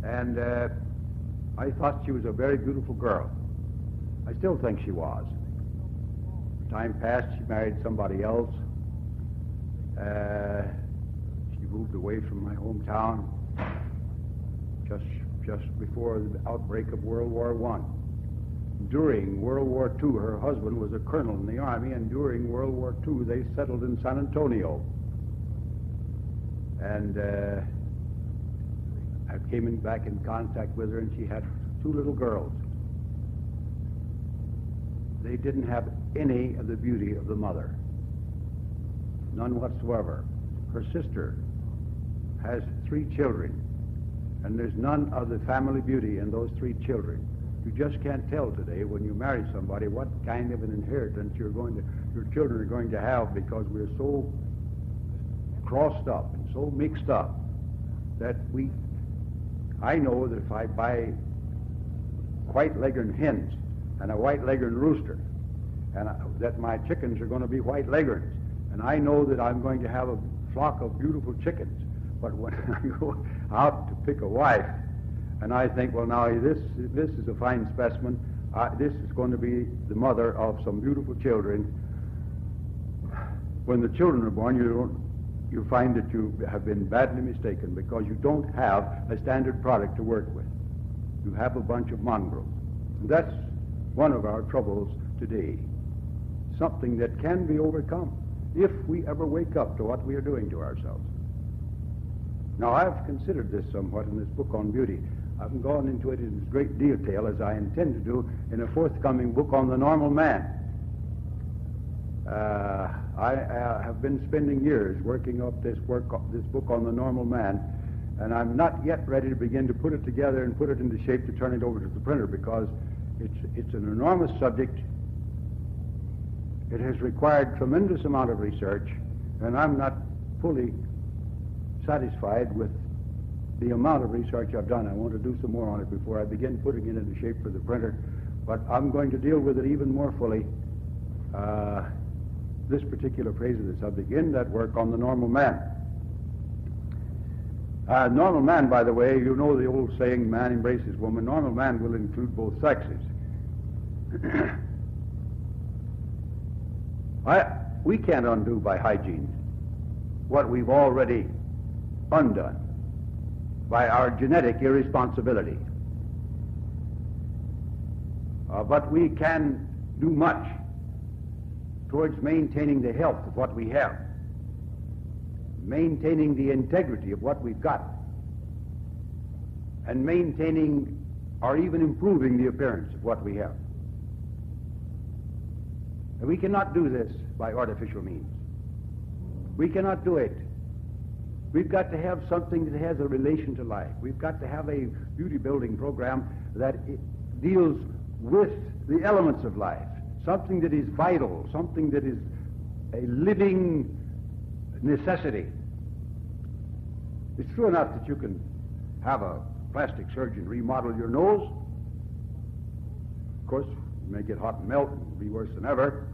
Speaker 2: And I thought she was a very beautiful girl. I still think she was. Time passed, she married somebody else. She moved away from my hometown just before the outbreak of World War I. During World War II, her husband was a colonel in the Army, and during World War II, they settled in San Antonio. And I came back in contact with her, and she had 2 little girls. They didn't have any of the beauty of the mother. None whatsoever. Her sister has 3 children, and there's none of the family beauty in those 3 children. You just can't tell today when you marry somebody what kind of an inheritance your children are going to have, because we're so crossed up and so mixed up that I know that if I buy white leghorn hens and a white leghorn rooster, and that my chickens are going to be white leghorns, and I know that I'm going to have a flock of beautiful chickens. But when I go out to pick a wife, and I think, well, now this is a fine specimen, this is going to be the mother of some beautiful children. When the children are born, you find that you have been badly mistaken, because you don't have a standard product to work with. You have a bunch of mongrels. And that's one of our troubles today. Something that can be overcome if we ever wake up to what we are doing to ourselves. Now, I've considered this somewhat in this book on beauty. I haven't gone into it in great detail, as I intend to do in a forthcoming book on the normal man. I have been spending years working up this book on the normal man, and I'm not yet ready to begin to put it together and put it into shape to turn it over to the printer, because it's an enormous subject. It has required tremendous amount of research, and I'm not fully satisfied with the amount of research I've done. I want to do some more on it before I begin putting it into shape for the printer, but I'm going to deal with it even more fully, this particular phase of the subject, in that work on the normal man. Normal man, by the way, you know the old saying, man embraces woman. Normal man will include both sexes. We can't undo by hygiene what we've already undone by our genetic irresponsibility. But we can do much towards maintaining the health of what we have, maintaining the integrity of what we've got, and maintaining or even improving the appearance of what we have. And we cannot do this by artificial means. We cannot do it. We've got to have something that has a relation to life. We've got to have a beauty-building program that deals with the elements of life, something that is vital, something that is a living necessity. It's true enough that you can have a plastic surgeon remodel your nose. Of course, you may get hot and melt, it'll be worse than ever.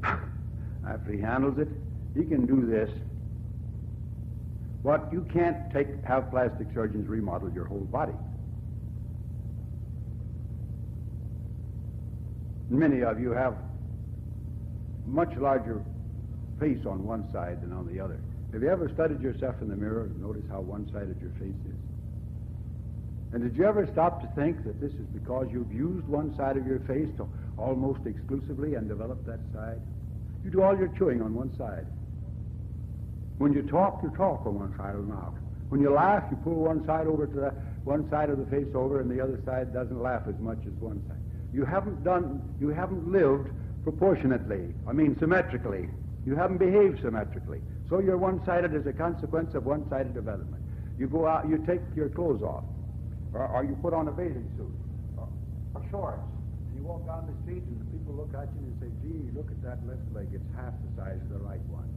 Speaker 2: After he handles it, he can do this. But you can't have plastic surgeons remodel your whole body. Many of you have much larger face on one side than on the other. Have you ever studied yourself in the mirror and noticed how one-sided your face is? And did you ever stop to think that this is because you've used one side of your face to almost exclusively and developed that side? You do all your chewing on one side. When you talk on one side of the mouth. When you laugh, you pull one side over to the one side of the face over, and the other side doesn't laugh as much as one side. You haven't lived proportionately. I mean symmetrically. You haven't behaved symmetrically. So you're one-sided as a consequence of one-sided development. You go out, you take your clothes off, or you put on a bathing suit, or shorts, and you walk down the street, and the people look at you and say, gee, look at that left leg, it's half the size of the right one.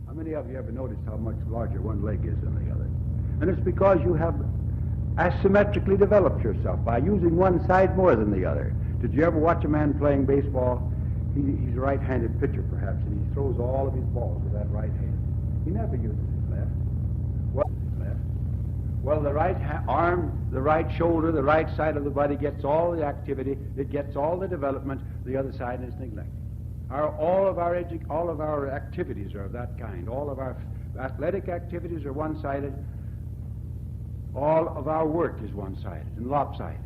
Speaker 2: How many of you ever noticed how much larger one leg is than the other? And it's because you have asymmetrically developed yourself by using one side more than the other. Did you ever watch a man playing baseball? He's a right-handed pitcher, perhaps, and he throws all of his balls with that right hand. He never uses his left. Well, the right arm, the right shoulder, the right side of the body gets all the activity, it gets all the development, the other side is neglected. All of our activities are of that kind. All of our athletic activities are one-sided. All of our work is one-sided and lopsided.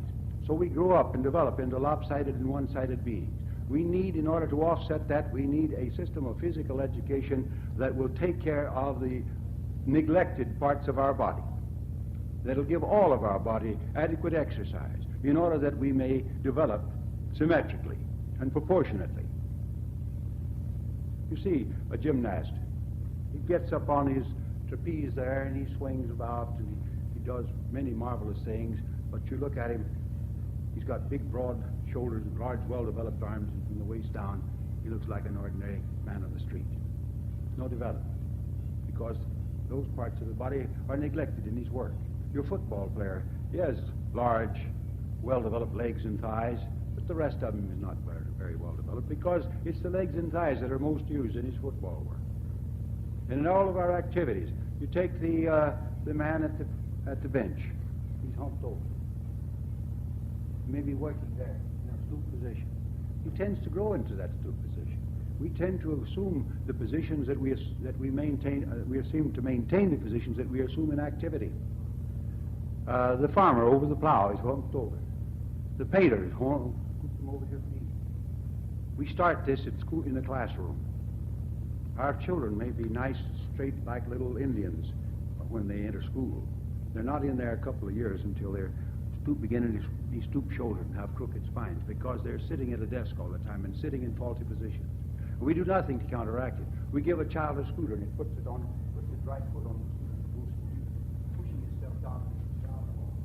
Speaker 2: So we grow up and develop into lopsided and one-sided beings. We need, in order to offset that, we need a system of physical education that will take care of the neglected parts of our body, that'll give all of our body adequate exercise in order that we may develop symmetrically and proportionately. You see, a gymnast, he gets up on his trapeze there and he swings about and he does many marvelous things, but you look at him, he's got big, broad shoulders and large, well-developed arms, and from the waist down, he looks like an ordinary man of the street. No development, because those parts of the body are neglected in his work. Your football player, he has large, well-developed legs and thighs, but the rest of him is not very well developed, because it's the legs and thighs that are most used in his football work. And in all of our activities, you take the man at the bench. He's humped over. He may be working there in a stoop position. He tends to grow into that stoop position. We tend to assume the positions that we maintain. We seem to maintain the positions that we assume in activity. The farmer over the plow is humped over. The painter is humped over his knee. We start this at school in the classroom. Our children may be nice, straight, like little Indians when they enter school. They're not in there a couple of years until they're beginning to be stoop-shouldered and have crooked spines, because they're sitting at a desk all the time and sitting in faulty positions. We do nothing to counteract it. We give a child a scooter and he puts his right foot on the scooter, pushing himself down.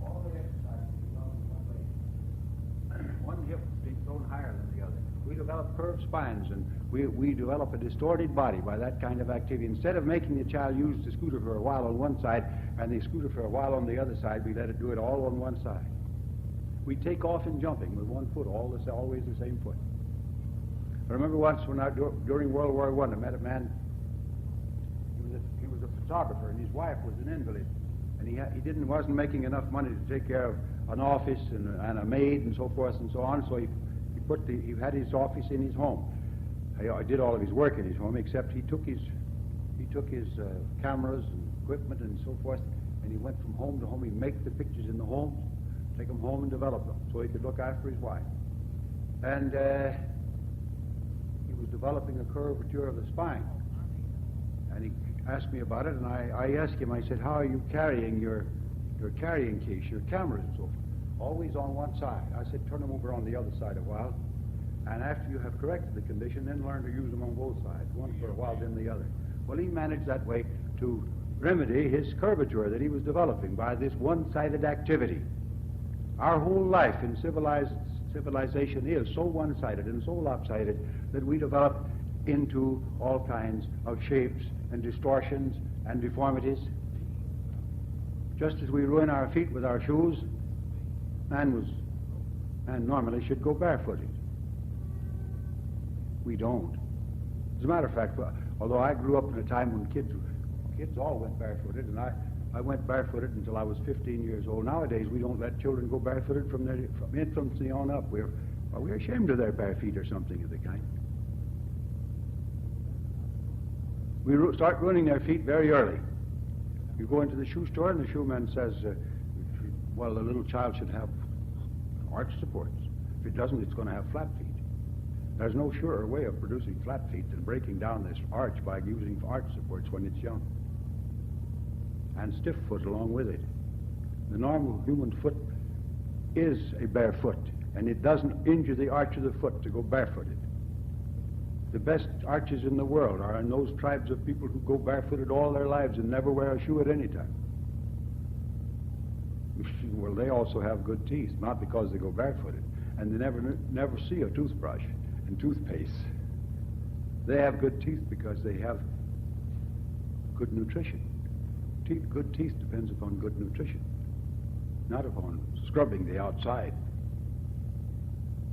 Speaker 2: All the exercise is done with one leg. One hip being thrown higher than the other. We develop curved spines, and we develop a distorted body by that kind of activity. Instead of making the child use the scooter for a while on one side and the scooter for a while on the other side, we let it do it all on one side. We take off in jumping with one foot, always the same foot. I remember once during World War I met a man. He was a photographer, and his wife was an invalid, and he wasn't making enough money to take care of an office and a maid and so forth and so on. So he had his office in his home. I did all of his work in his home, except he took his cameras and equipment and so forth, and he went from home to home. He'd make the pictures in the home, take them home and develop them so he could look after his wife. And he was developing a curvature of the spine. And he asked me about it, and I asked him, I said, how are you carrying your carrying case, your cameras and so forth? Always on one side. I said, turn them over on the other side a while, and after you have corrected the condition, then learn to use them on both sides, one for a while, then the other. Well, he managed that way to remedy his curvature that he was developing by this one-sided activity. Our whole life in civilization is so one-sided and so lopsided that we develop into all kinds of shapes and distortions and deformities. Just as we ruin our feet with our shoes, man normally should go barefooted. We don't. As a matter of fact, although I grew up in a time when kids all went barefooted, and I went barefooted until I was 15 years old. Nowadays, we don't let children go barefooted from infancy on up. We're ashamed of their bare feet or something of the kind. We start ruining their feet very early. You go into the shoe store, and the shoeman says, well, the little child should have arch supports. If it doesn't, it's going to have flat feet. There's no surer way of producing flat feet than breaking down this arch by using arch supports when it's young. And stiff foot along with it. The normal human foot is a bare foot, and it doesn't injure the arch of the foot to go barefooted. The best arches in the world are in those tribes of people who go barefooted all their lives and never wear a shoe at any time. Well, they also have good teeth, not because they go barefooted, and they never see a toothbrush and toothpaste. They have good teeth because they have good nutrition. Good teeth depends upon good nutrition, not upon scrubbing the outside.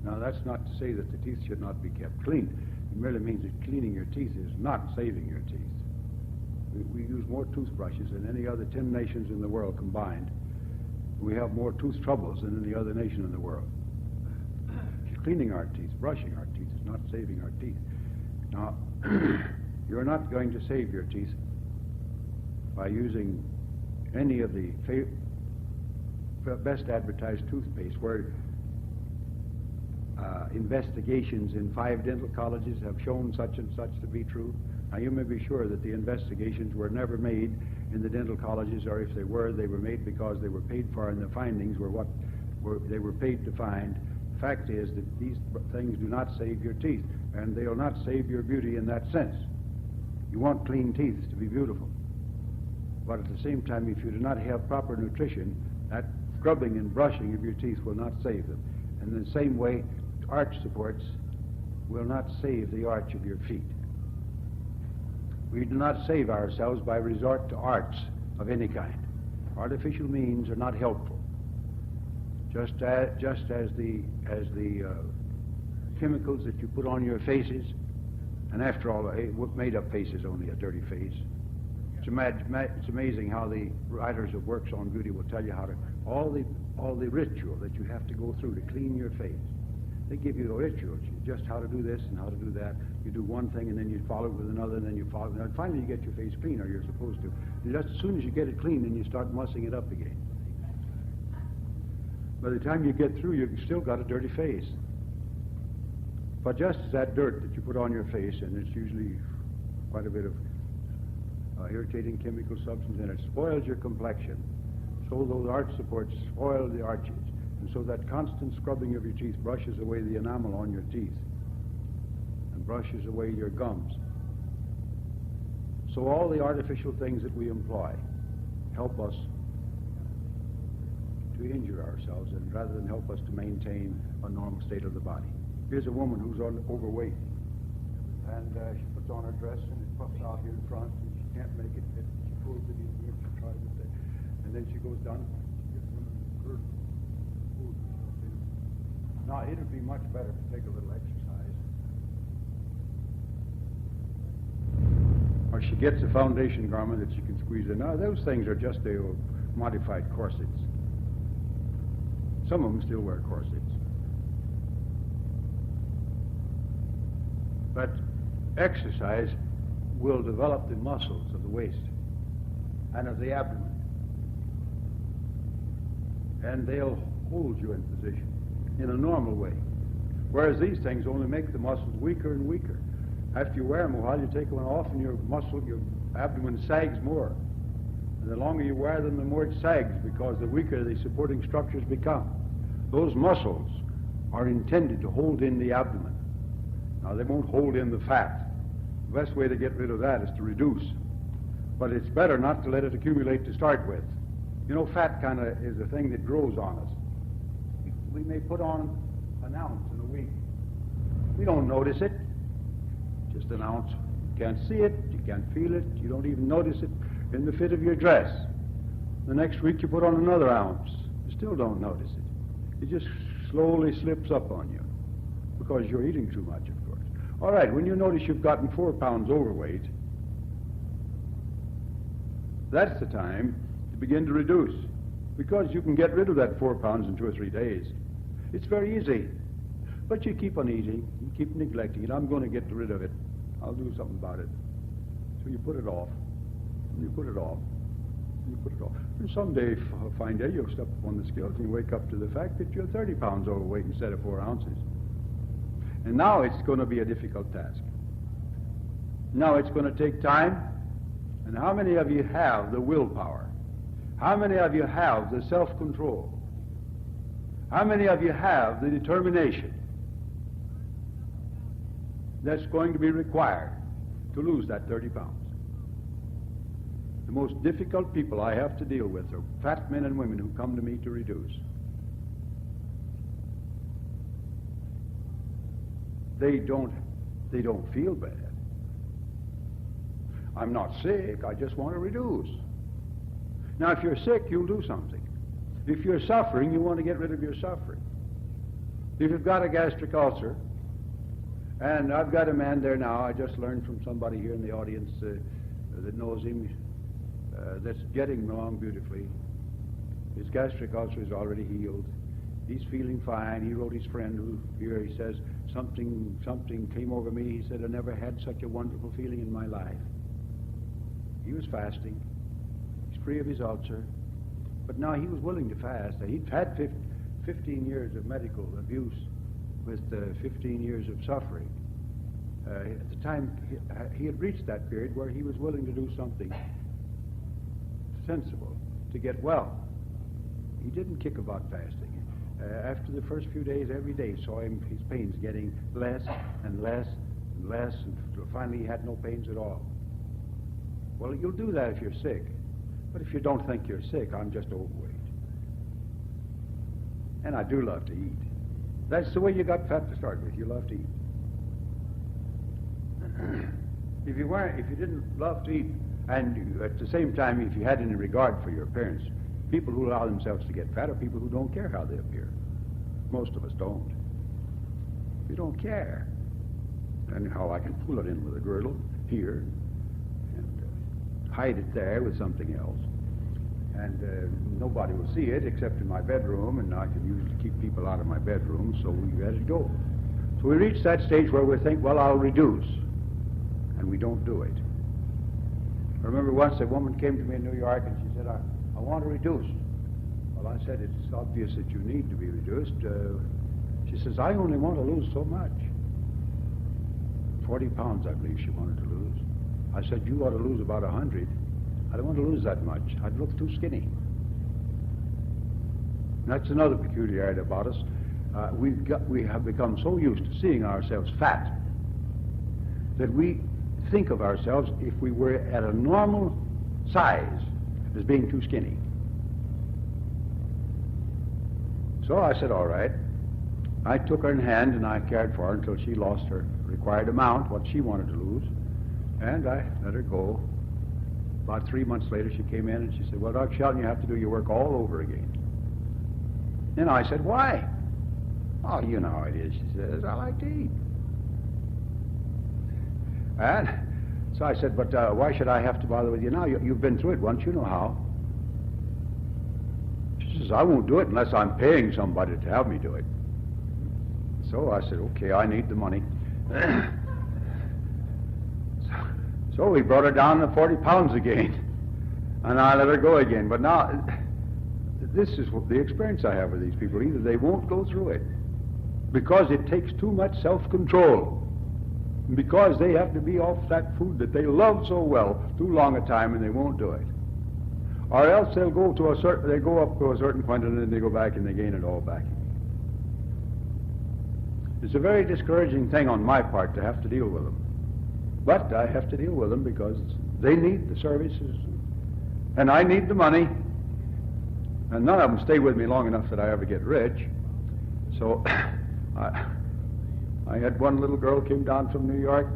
Speaker 2: Now, that's not to say that the teeth should not be kept clean. It merely means that cleaning your teeth is not saving your teeth. We use more toothbrushes than any other 10 nations in the world combined. We have more tooth troubles than any other nation in the world. Cleaning our teeth, brushing our teeth is not saving our teeth. Now, you're not going to save your teeth by using any of the best advertised toothpaste where investigations in 5 dental colleges have shown such and such to be true. Now, you may be sure that the investigations were never made in the dental colleges, or if they were made because they were paid for, and the findings were what they were paid to find. The fact is that these things do not save your teeth, and they will not save your beauty in that sense. You want clean teeth to be beautiful. But at the same time, if you do not have proper nutrition, that scrubbing and brushing of your teeth will not save them. And in the same way, arch supports will not save the arch of your feet. We do not save ourselves by resort to arts of any kind. Artificial means are not helpful. Just as the chemicals that you put on your faces, and after all, a made-up face is only a dirty face. It's amazing how the writers of works on beauty will tell you how to all the ritual that you have to go through to clean your face. They give you a ritual, just how to do this and how to do that. You do one thing and then you follow it with another, and then you follow it, and finally you get your face clean, or you're supposed to. And just as soon as you get it clean, then you start mussing it up again. By the time you get through, you've still got a dirty face. But just as that dirt that you put on your face, and it's usually quite a bit of irritating chemical substance in it, spoils your complexion, so those arch supports spoil the arches. And so that constant scrubbing of your teeth brushes away the enamel on your teeth and brushes away your gums. So all the artificial things that we employ help us to injure ourselves, and rather than help us to maintain a normal state of the body. Here's a woman who's overweight, and she puts on her dress and it puffs out here in front, and she can't make it fit. She pulls it in here, she tries it there, and then she goes down. Now, it would be much better to take a little exercise. Or she gets a foundation garment that she can squeeze in. Now, those things are just modified corsets. Some of them still wear corsets. But exercise will develop the muscles of the waist and of the abdomen. And they'll hold you in position in a normal way. Whereas these things only make the muscles weaker and weaker. After you wear them a while, you take one off and your abdomen sags more. And the longer you wear them, the more it sags, because the weaker the supporting structures become. Those muscles are intended to hold in the abdomen. Now, they won't hold in the fat. The best way to get rid of that is to reduce. But it's better not to let it accumulate to start with. You know, fat kind of is a thing that grows on us. We may put on an ounce in a week. We don't notice it. Just an ounce. You can't see it. You can't feel it. You don't even notice it in the fit of your dress. The next week you put on another ounce. You still don't notice it. It just slowly slips up on you because you're eating too much, of course. All right, when you notice you've gotten 4 pounds overweight, that's the time to begin to reduce, because you can get rid of that 4 pounds in 2 or 3 days. It's very easy. But you keep on eating, you keep neglecting it. I'm going to get rid of it. I'll do something about it. So you put it off, and you put it off, and you put it off. And someday, a fine day, you'll step up on the scales and you wake up to the fact that you're 30 pounds overweight instead of 4 ounces. And now it's going to be a difficult task. Now it's going to take time. And how many of you have the willpower? How many of you have the self-control? How many of you have the determination that's going to be required to lose that 30 pounds? The most difficult people I have to deal with are fat men and women who come to me to reduce. They don't feel bad. I'm not sick, I just want to reduce. Now, if you're sick, you'll do something. If you're suffering, you want to get rid of your suffering. If you've got a gastric ulcer, and I've got a man there now, I just learned from somebody here in the audience that knows him, that's getting along beautifully. His gastric ulcer is already healed. He's feeling fine. He wrote his friend who here, he says, something came over me. He said, I never had such a wonderful feeling in my life. He was fasting. He's free of his ulcer. But now he was willing to fast. He'd had 15 years of medical abuse with 15 years of suffering. At the time, he had reached that period where he was willing to do something sensible to get well. He didn't kick about fasting. After the first few days, every day, saw him, his pains getting less and less and less, and finally he had no pains at all. Well, you'll do that if you're sick. But if you don't think you're sick, I'm just overweight. And I do love to eat. That's the way you got fat to start with. You love to eat. If you didn't love to eat, and at the same time, if you had any regard for your appearance, people who allow themselves to get fat are people who don't care how they appear. Most of us don't. We don't care. Anyhow, I can pull it in with a girdle here and hide it there with something else. And nobody will see it except in my bedroom, and I can use it to keep people out of my bedroom, so we let it go. So we reach that stage where we think, well, I'll reduce. And we don't do it. I remember once a woman came to me in New York and she said, I want to reduce. Well, I said, it's obvious that you need to be reduced. She says, I only want to lose so much. 40 pounds, I believe she wanted to lose. I said, you ought to lose about 100. I don't want to lose that much. I'd look too skinny. And that's another peculiarity about us. We have become so used to seeing ourselves fat that we think of ourselves, if we were at a normal size, as being too skinny. So I said, all right. I took her in hand and I cared for her until she lost her required amount, what she wanted to lose, and I let her go. About 3 months later, she came in and she said, well, Dr. Shelton, you have to do your work all over again. And I said, why? Oh, you know how it is, she says, I like to eat. And so I said, but why should I have to bother with you now? You've been through it once, you know how. She says, I won't do it unless I'm paying somebody to have me do it. So I said, okay, I need the money. So we brought her down to 40 pounds again. And I let her go again. But now, this is the experience I have with these people. Either they won't go through it because it takes too much self-control, because they have to be off that food that they love so well too long a time, and they won't do it. Or else they go up to a certain point and then they go back and they gain it all back. It's a very discouraging thing on my part to have to deal with them. But I have to deal with them because they need the services and I need the money. And none of them stay with me long enough that I ever get rich. So I had one little girl came down from New York.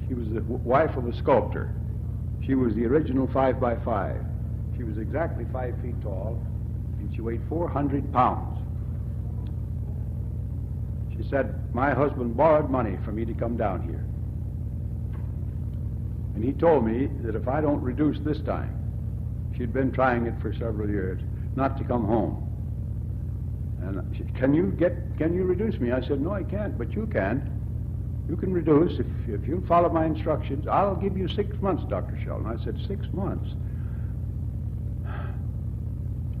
Speaker 2: She was the wife of a sculptor. She was the original 5x5. She was exactly 5 feet tall, and she weighed 400 pounds. She said, my husband borrowed money for me to come down here. And he told me that if I don't reduce this time, she'd been trying it for several years, not to come home. And she, can you reduce me? I said, no, I can't, but you can. You can reduce. If you'll follow my instructions, I'll give you 6 months, Dr. Shelton. I said, 6 months?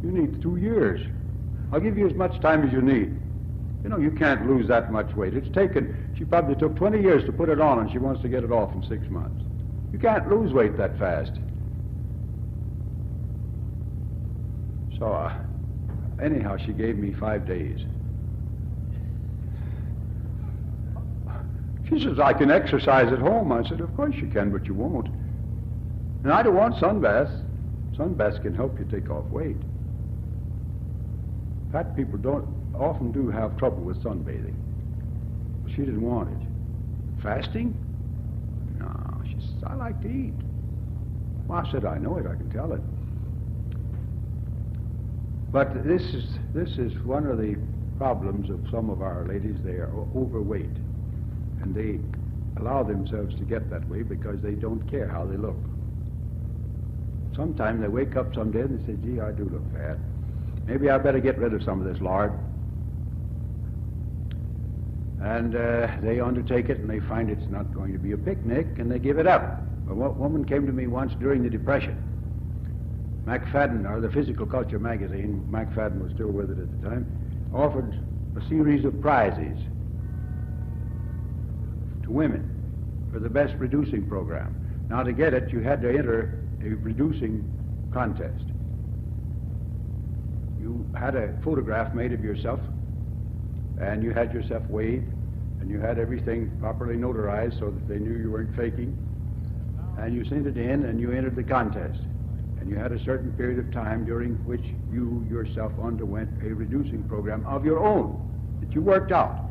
Speaker 2: You need 2 years. I'll give you as much time as you need. You know, you can't lose that much weight. It's taken She probably took 20 years to put it on, and she wants to get it off in 6 months. You can't lose weight that fast. So, anyhow, she gave me 5 days. She says, I can exercise at home. I said, of course you can, but you won't. And I don't want sunbaths. Sunbaths can help you take off weight. Fat people often do have trouble with sunbathing. She didn't want it. Fasting? No, she says, I like to eat. Well, I said, I know it, I can tell it. But this is one of the problems of some of our ladies. They are overweight. And they allow themselves to get that way because they don't care how they look. Sometimes they wake up someday and they say, gee, I do look fat. Maybe I better get rid of some of this lard. And they undertake it and they find it's not going to be a picnic and they give it up. A woman came to me once during the Depression. McFadden, or the Physical Culture magazine, McFadden was still with it at the time, offered a series of prizes to women for the best reducing program. Now, to get it, you had to enter a reducing contest. You had a photograph made of yourself, and you had yourself weighed, and you had everything properly notarized so that they knew you weren't faking, and you sent it in, and you entered the contest. And you had a certain period of time during which you yourself underwent a reducing program of your own that you worked out.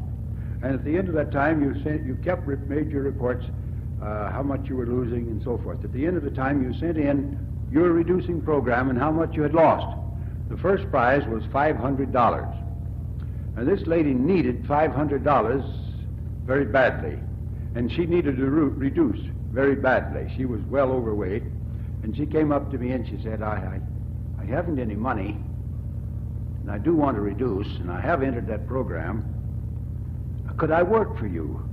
Speaker 2: And at the end of that time, made your reports, how much you were losing and so forth. At the end of the time, you sent in your reducing program and how much you had lost. The first prize was $500. And this lady needed $500 very badly. And she needed to reduce very badly. She was well overweight. And she came up to me and she said, I haven't any money, and I do want to reduce, and I have entered that program. Could I work for you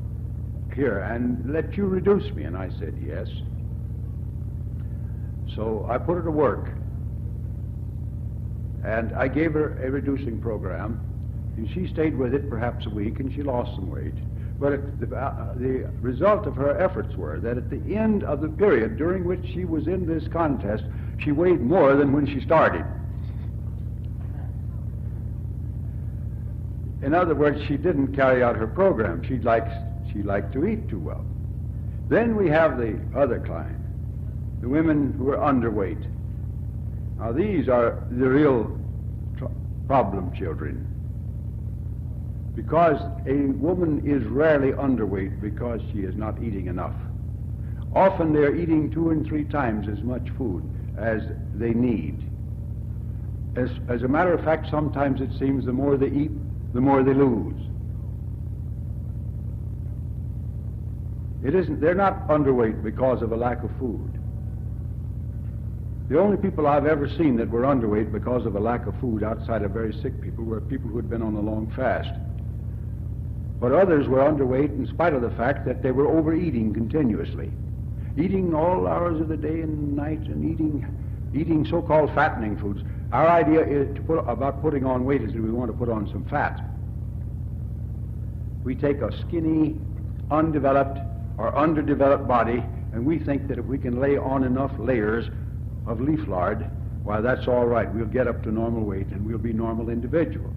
Speaker 2: here and let you reduce me? And I said, yes. So I put her to work, and I gave her a reducing program, and she stayed with it perhaps a week, and she lost some weight. But the result of her efforts were that at the end of the period during which she was in this contest, she weighed more than when she started. In other words, she didn't carry out her program. She liked to eat too well. Then we have the other kind, the women who are underweight. Now these are the real problem children. Because a woman is rarely underweight because she is not eating enough. Often they're eating 2 and 3 times as much food as they need. As a matter of fact, sometimes it seems the more they eat, the more they lose. They're not underweight because of a lack of food. The only people I've ever seen that were underweight because of a lack of food outside of very sick people were people who had been on a long fast. But others were underweight in spite of the fact that they were overeating continuously. Eating all hours of the day and night and eating so-called fattening foods. Our idea about putting on weight is that we want to put on some fat. We take a skinny, undeveloped or underdeveloped body, and we think that if we can lay on enough layers of leaf lard, why, that's all right. We'll get up to normal weight and we'll be normal individuals.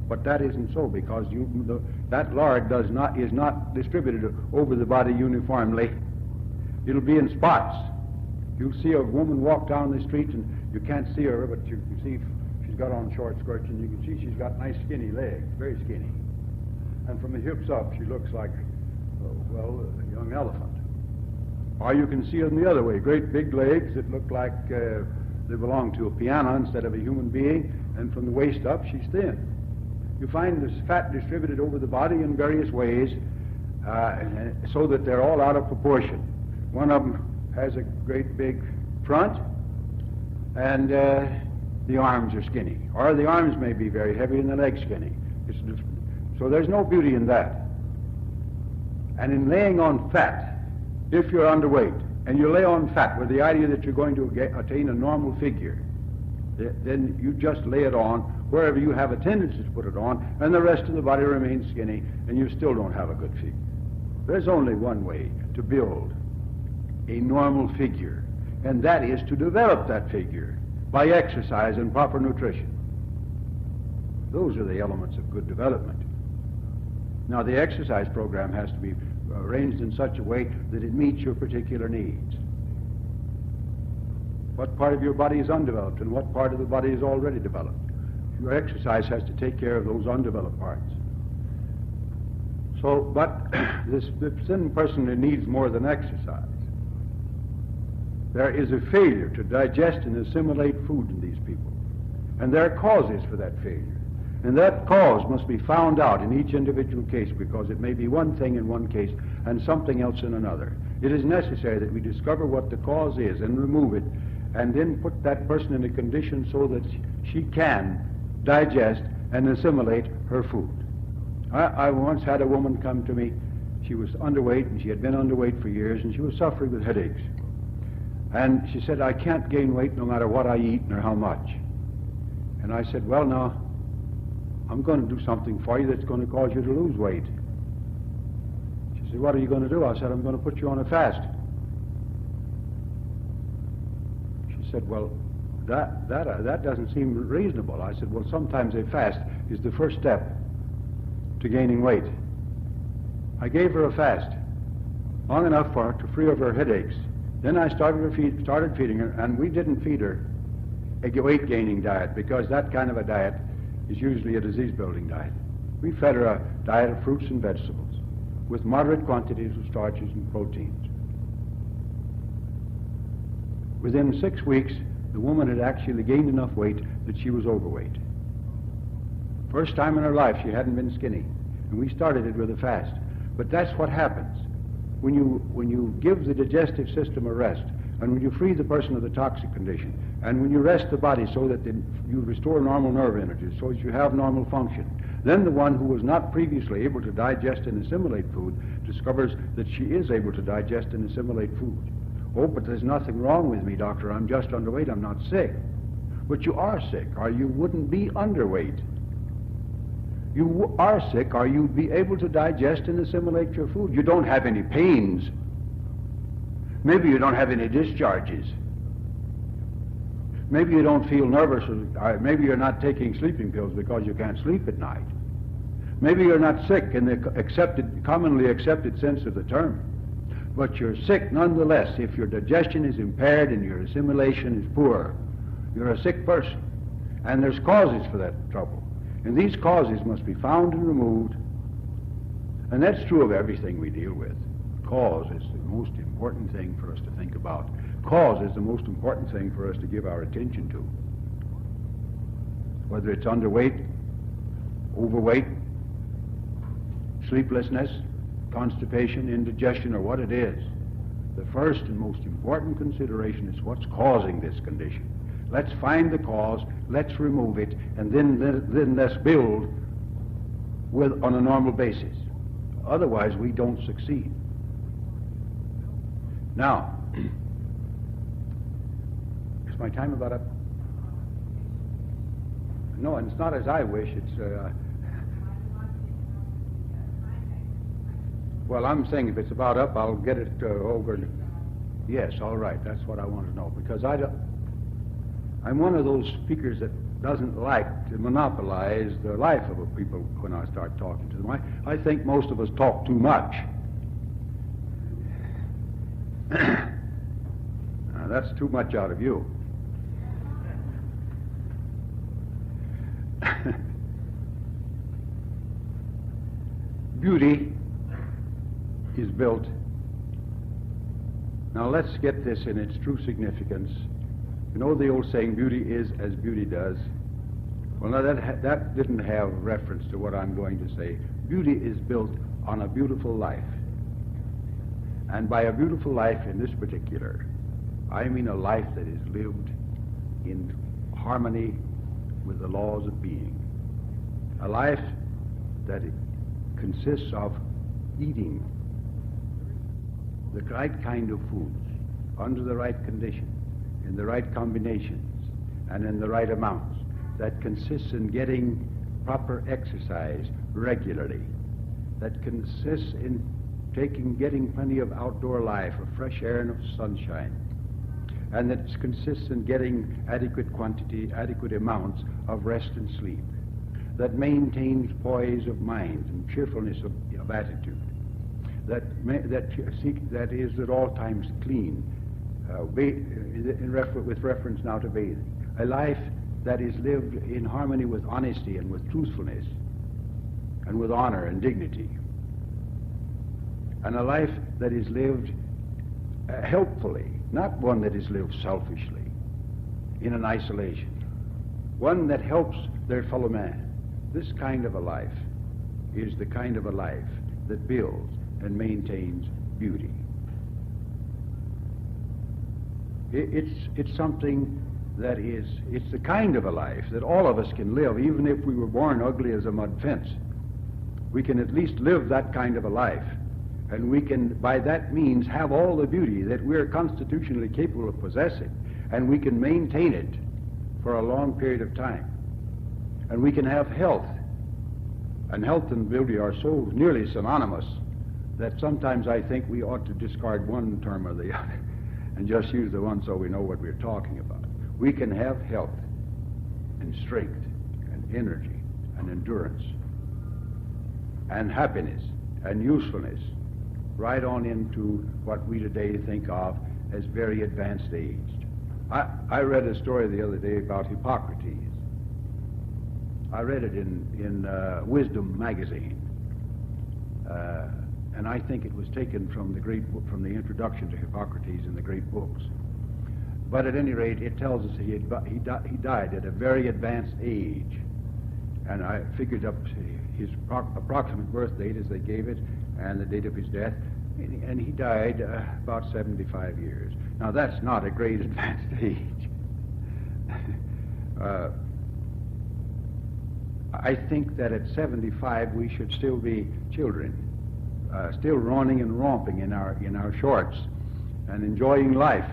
Speaker 2: But that isn't so, because that lard is not distributed over the body uniformly. It'll be in spots. You'll see a woman walk down the street and you can't see her, but you can see she's got on short skirts, and you can see she's got nice skinny legs, very skinny. And from the hips up, she looks like, a young elephant. Or you can see them the other way, great big legs that look like they belong to a piano instead of a human being, and from the waist up, she's thin. You find this fat distributed over the body in various ways so that they're all out of proportion. One of them has a great big front, and the arms are skinny. Or the arms may be very heavy and the legs skinny. So there's no beauty in that. And in laying on fat, if you're underweight, and you lay on fat with the idea that you're going to attain a normal figure, then you just lay it on wherever you have a tendency to put it on, and the rest of the body remains skinny, and you still don't have a good figure. There's only one way to build a normal figure, and that is to develop that figure by exercise and proper nutrition. Those are the elements of good development. Now, the exercise program has to be arranged in such a way that it meets your particular needs. What part of your body is undeveloped and what part of the body is already developed? Your exercise has to take care of those undeveloped parts. So, but this thin person who needs more than exercise, there is a failure to digest and assimilate food in these people. And there are causes for that failure. And that cause must be found out in each individual case, because it may be one thing in one case and something else in another. It is necessary that we discover what the cause is and remove it, and then put that person in a condition so that she can digest and assimilate her food. I once had a woman come to me. She was underweight, and she had been underweight for years, and she was suffering with headaches. And she said, I can't gain weight no matter what I eat nor how much. And I said, well, now, I'm going to do something for you that's going to cause you to lose weight. She said, what are you going to do? I said, I'm going to put you on a fast. She said, well, that doesn't seem reasonable. I said, well, sometimes a fast is the first step to gaining weight. I gave her a fast, long enough for her to free of her headaches. Then I started feeding her, and we didn't feed her a weight-gaining diet, because that kind of a diet is usually a disease-building diet. We fed her a diet of fruits and vegetables with moderate quantities of starches and proteins. Within 6 weeks, the woman had actually gained enough weight that she was overweight. First time in her life she hadn't been skinny, and we started it with a fast. But that's what happens when you give the digestive system a rest, and when you free the person of the toxic condition, and when you rest the body so that you restore normal nerve energy, so that you have normal function. Then the one who was not previously able to digest and assimilate food discovers that she is able to digest and assimilate food. Oh, but there's nothing wrong with me, doctor. I'm just underweight. I'm not sick. But you are sick, or you wouldn't be underweight. You are sick, or you'd be able to digest and assimilate your food. You don't have any pains. Maybe you don't have any discharges. Maybe you don't feel nervous, or maybe you're not taking sleeping pills because you can't sleep at night. Maybe you're not sick in the commonly accepted sense of the term. But you're sick nonetheless if your digestion is impaired and your assimilation is poor. You're a sick person. And there's causes for that trouble. And these causes must be found and removed. And that's true of everything we deal with. Cause is the most important thing for us to think about. Cause is the most important thing for us to give our attention to. Whether it's underweight, overweight, sleeplessness, constipation, indigestion, or what it is, the first and most important consideration is what's causing this condition. Let's find the cause, let's remove it, and then let's build on a normal basis. Otherwise, we don't succeed. Now, is my time about up? No, and it's not as I wish. It's well, I'm saying if it's about up, I'll get it over. Yes, all right. That's what I want to know, because I'm one of those speakers that doesn't like to monopolize the life of a people when I start talking to them. I think most of us talk too much. That's too much out of you. Beauty is built. Now let's get this in its true significance. You know the old saying, beauty is as beauty does. Well, now that didn't have reference to what I'm going to say. Beauty is built on a beautiful life. And by a beautiful life in this particular, I mean a life that is lived in harmony with the laws of being. A life that consists of eating the right kind of foods, under the right conditions, in the right combinations, and in the right amounts, that consists in getting proper exercise regularly, that consists in getting plenty of outdoor life, of fresh air and of sunshine, and that it consists in getting adequate amounts of rest and sleep, that maintains poise of mind and cheerfulness of attitude, that is at all times clean, with reference now to bathing, a life that is lived in harmony with honesty and with truthfulness and with honor and dignity, and a life that is lived helpfully, not one that is lived selfishly in an isolation, one that helps their fellow man. This kind of a life is the kind of a life that builds and maintains beauty. It's something that it's the kind of a life that all of us can live, even if we were born ugly as a mud fence. We can at least live that kind of a life, and we can, by that means, have all the beauty that we're constitutionally capable of possessing, and we can maintain it for a long period of time. And we can have health, and health and beauty are so nearly synonymous that sometimes I think we ought to discard one term or the other and just use the one so we know what we're talking about. We can have health and strength and energy and endurance and happiness and usefulness right on into what we today think of as very advanced age. I read a story the other day about Hippocrates. I read it in Wisdom magazine, and I think it was taken from the introduction to Hippocrates in the great books. But at any rate, it tells us he died at a very advanced age, and I figured up his approximate birth date as they gave it, and the date of his death, and he died about 75 years. Now that's not a great advanced age. I think that at 75 we should still be children, still running and romping in our shorts and enjoying life.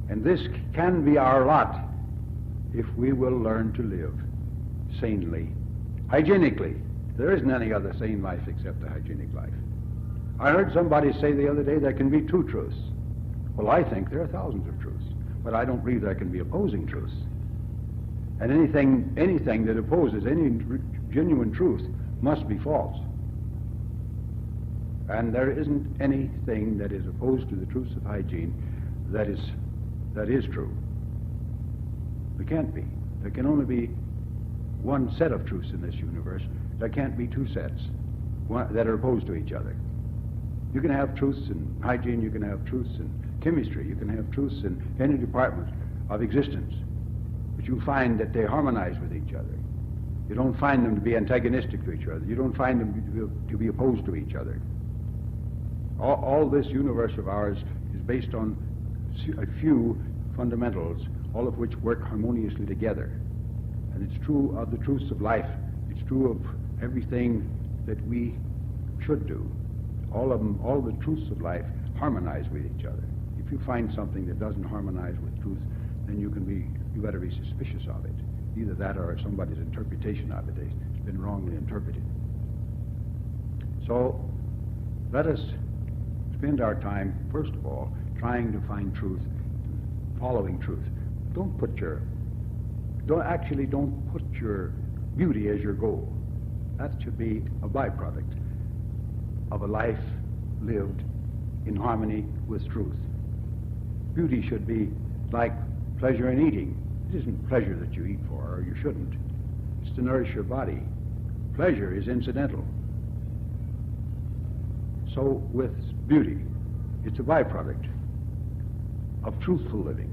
Speaker 2: And this can be our lot if we will learn to live sanely, hygienically. There isn't any other sane life except a hygienic life. I heard somebody say the other day there can be two truths. Well, I think there are thousands of truths, but I don't believe there can be opposing truths. And anything that opposes any genuine truth must be false. And there isn't anything that is opposed to the truths of hygiene that is true. There can't be. There can only be one set of truths in this universe. There can't be two sets that are opposed to each other. You can have truths in hygiene, you can have truths in chemistry, you can have truths in any department of existence, but you find that they harmonize with each other. You don't find them to be antagonistic to each other. You don't find them to be opposed to each other. All this universe of ours is based on a few fundamentals, all of which work harmoniously together. And it's true of the truths of life. It's true of everything that we should do. All of them, all the truths of life harmonize with each other. If you find something that doesn't harmonize with truth, then you better be suspicious of it. Either that or somebody's interpretation of it has been wrongly interpreted. So let us spend our time, first of all, trying to find truth, following truth. Don't put your beauty as your goal. That should be a byproduct of a life lived in harmony with truth. Beauty should be like pleasure in eating. It isn't pleasure that you eat for, or you shouldn't. It's to nourish your body. Pleasure is incidental. So with beauty, it's a byproduct of truthful living.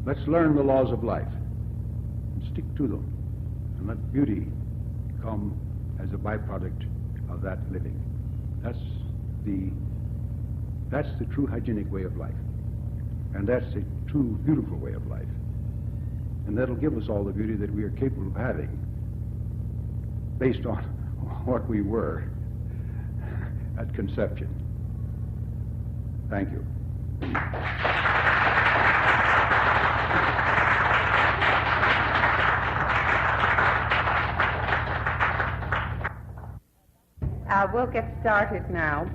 Speaker 2: Let's learn the laws of life and stick to them, and let beauty come as a byproduct of that living. That's the true hygienic way of life, and that's the true beautiful way of life, and that'll give us all the beauty that we are capable of having based on what we were at conception. Thank you.
Speaker 3: We'll get started now.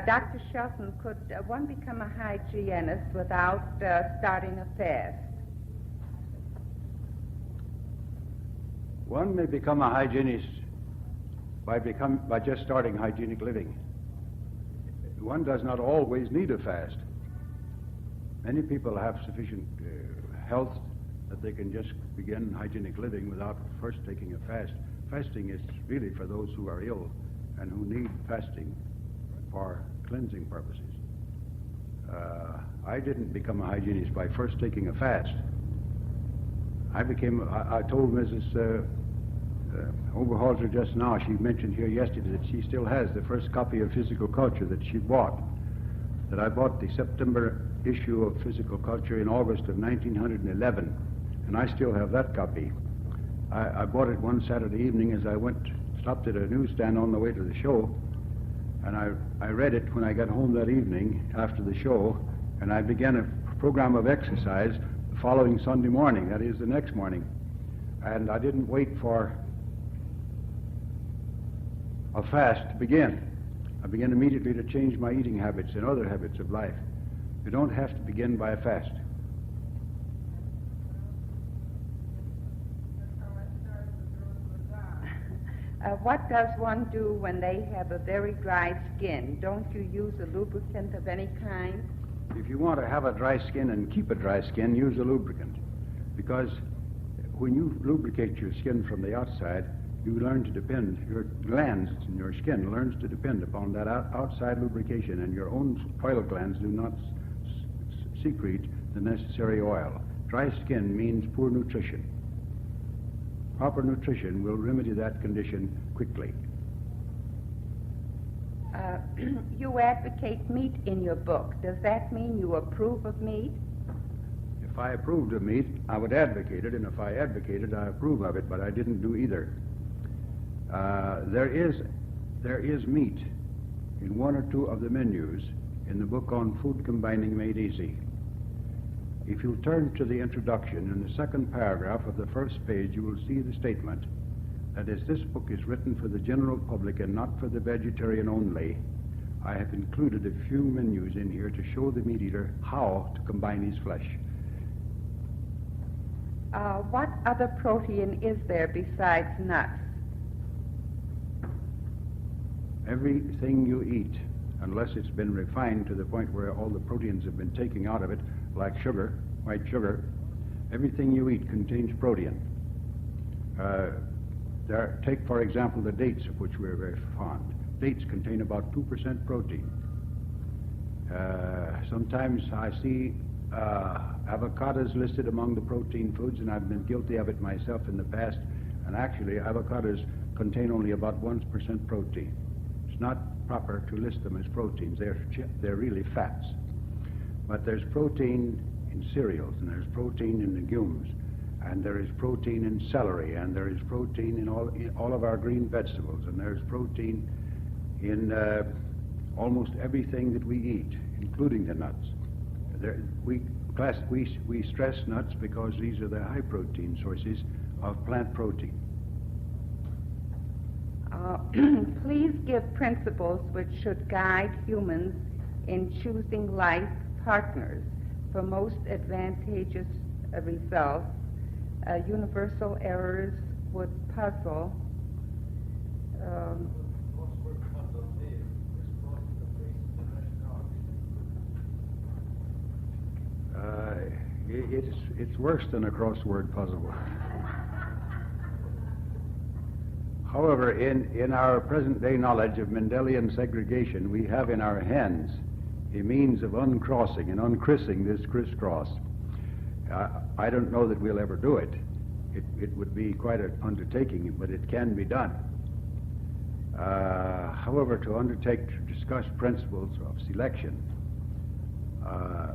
Speaker 3: Dr. Shelton, could one become a hygienist without starting a fast?
Speaker 2: One may become a hygienist by just starting hygienic living. One does not always need a fast. Many people have sufficient health that they can just begin hygienic living without first taking a fast. Fasting is really for those who are ill and who need fasting for cleansing purposes. I didn't become a hygienist by first taking a fast. I told Mrs. Oberholzer just now, she mentioned here yesterday that she still has the first copy of Physical Culture that she bought, that I bought the September issue of Physical Culture in August of 1911, and I still have that copy. I bought it one Saturday evening as I stopped at a newsstand on the way to the show, and I read it when I got home that evening after the show, and I began a program of exercise the following Sunday morning, that is the next morning. And I didn't wait for a fast to begin. I began immediately to change my eating habits and other habits of life. You don't have to begin by a fast.
Speaker 3: What does one do when they have a very dry skin? Don't you use a lubricant of any kind?
Speaker 2: If you want to have a dry skin and keep a dry skin, use a lubricant. Because when you lubricate your skin from the outside, you learn to depend, your glands in your skin learns to depend upon that outside lubrication, and your own oil glands do not secrete the necessary oil. Dry skin means poor nutrition. Proper nutrition will remedy that condition quickly.
Speaker 3: You advocate meat in your book. Does that mean you approve of meat?
Speaker 2: If I approved of meat, I would advocate it, and if I advocated, I approve of it, but I didn't do either. There is meat in one or two of the menus in the book on Food Combining Made Easy. If you turn to the introduction, in the second paragraph of the first page, you will see the statement that as this book is written for the general public and not for the vegetarian only, I have included a few menus in here to show the meat eater how to combine his flesh.
Speaker 3: What other protein is there besides nuts?
Speaker 2: Everything you eat, unless it's been refined to the point where all the proteins have been taken out of it, like sugar, white sugar, everything you eat contains protein. Take, for example, the dates, of which we're very fond. Dates contain about 2% protein. Sometimes I see avocados listed among the protein foods, and I've been guilty of it myself in the past, and actually avocados contain only about 1% protein. It's not proper to list them as proteins. They're really fats. But there's protein in cereals, and there's protein in legumes, and there is protein in celery, and there is protein in all of our green vegetables, and there's protein in almost everything that we eat, including the nuts. We stress nuts because these are the high protein sources of plant protein.
Speaker 3: Please give principles which should guide humans in choosing life partners for most advantageous results. Universal errors would puzzle.
Speaker 2: It's worse than a crossword puzzle. However, in our present-day knowledge of Mendelian segregation, we have in our hands a means of uncrossing and uncrissing this crisscross. I don't know that we'll ever do it. It would be quite an undertaking, but it can be done. However, to undertake to discuss principles of selection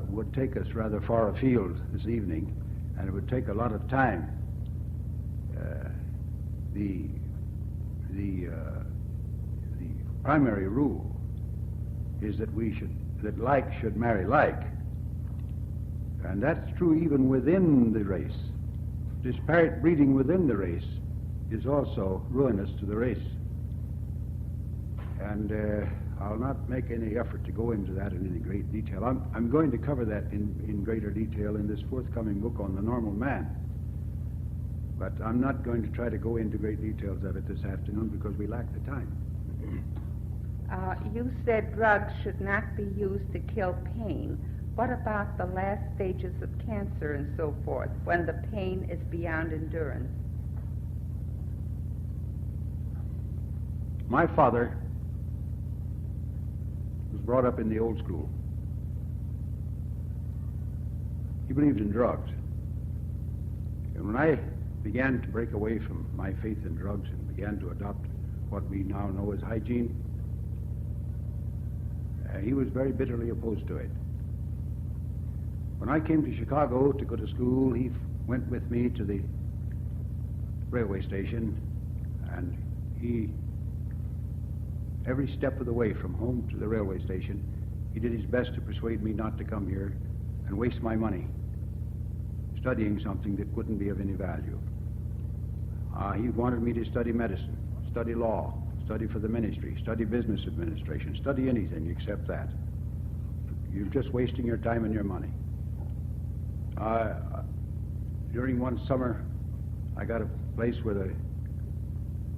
Speaker 2: would take us rather far afield this evening, and it would take a lot of time. The primary rule is that like should marry like, and that's true even within the race. Disparate breeding within the race is also ruinous to the race. And I'll not make any effort to go into that in any great detail. I'm going to cover that in greater detail in this forthcoming book on the normal man. But I'm not going to try to go into great details of it this afternoon because we lack the time.
Speaker 3: You said drugs should not be used to kill pain. What about the last stages of cancer and so forth, when the pain is beyond endurance?
Speaker 2: My father was brought up in the old school. He believed in drugs. And when I began to break away from my faith in drugs and began to adopt what we now know as hygiene, he was very bitterly opposed to it. When I came to Chicago to go to school, he went with me to the railway station, and every step of the way from home to the railway station, he did his best to persuade me not to come here and waste my money studying something that wouldn't be of any value. He wanted me to study medicine, study law, study for the ministry, study business administration, study anything except that. You're just wasting your time and your money. During one summer, I got a place with a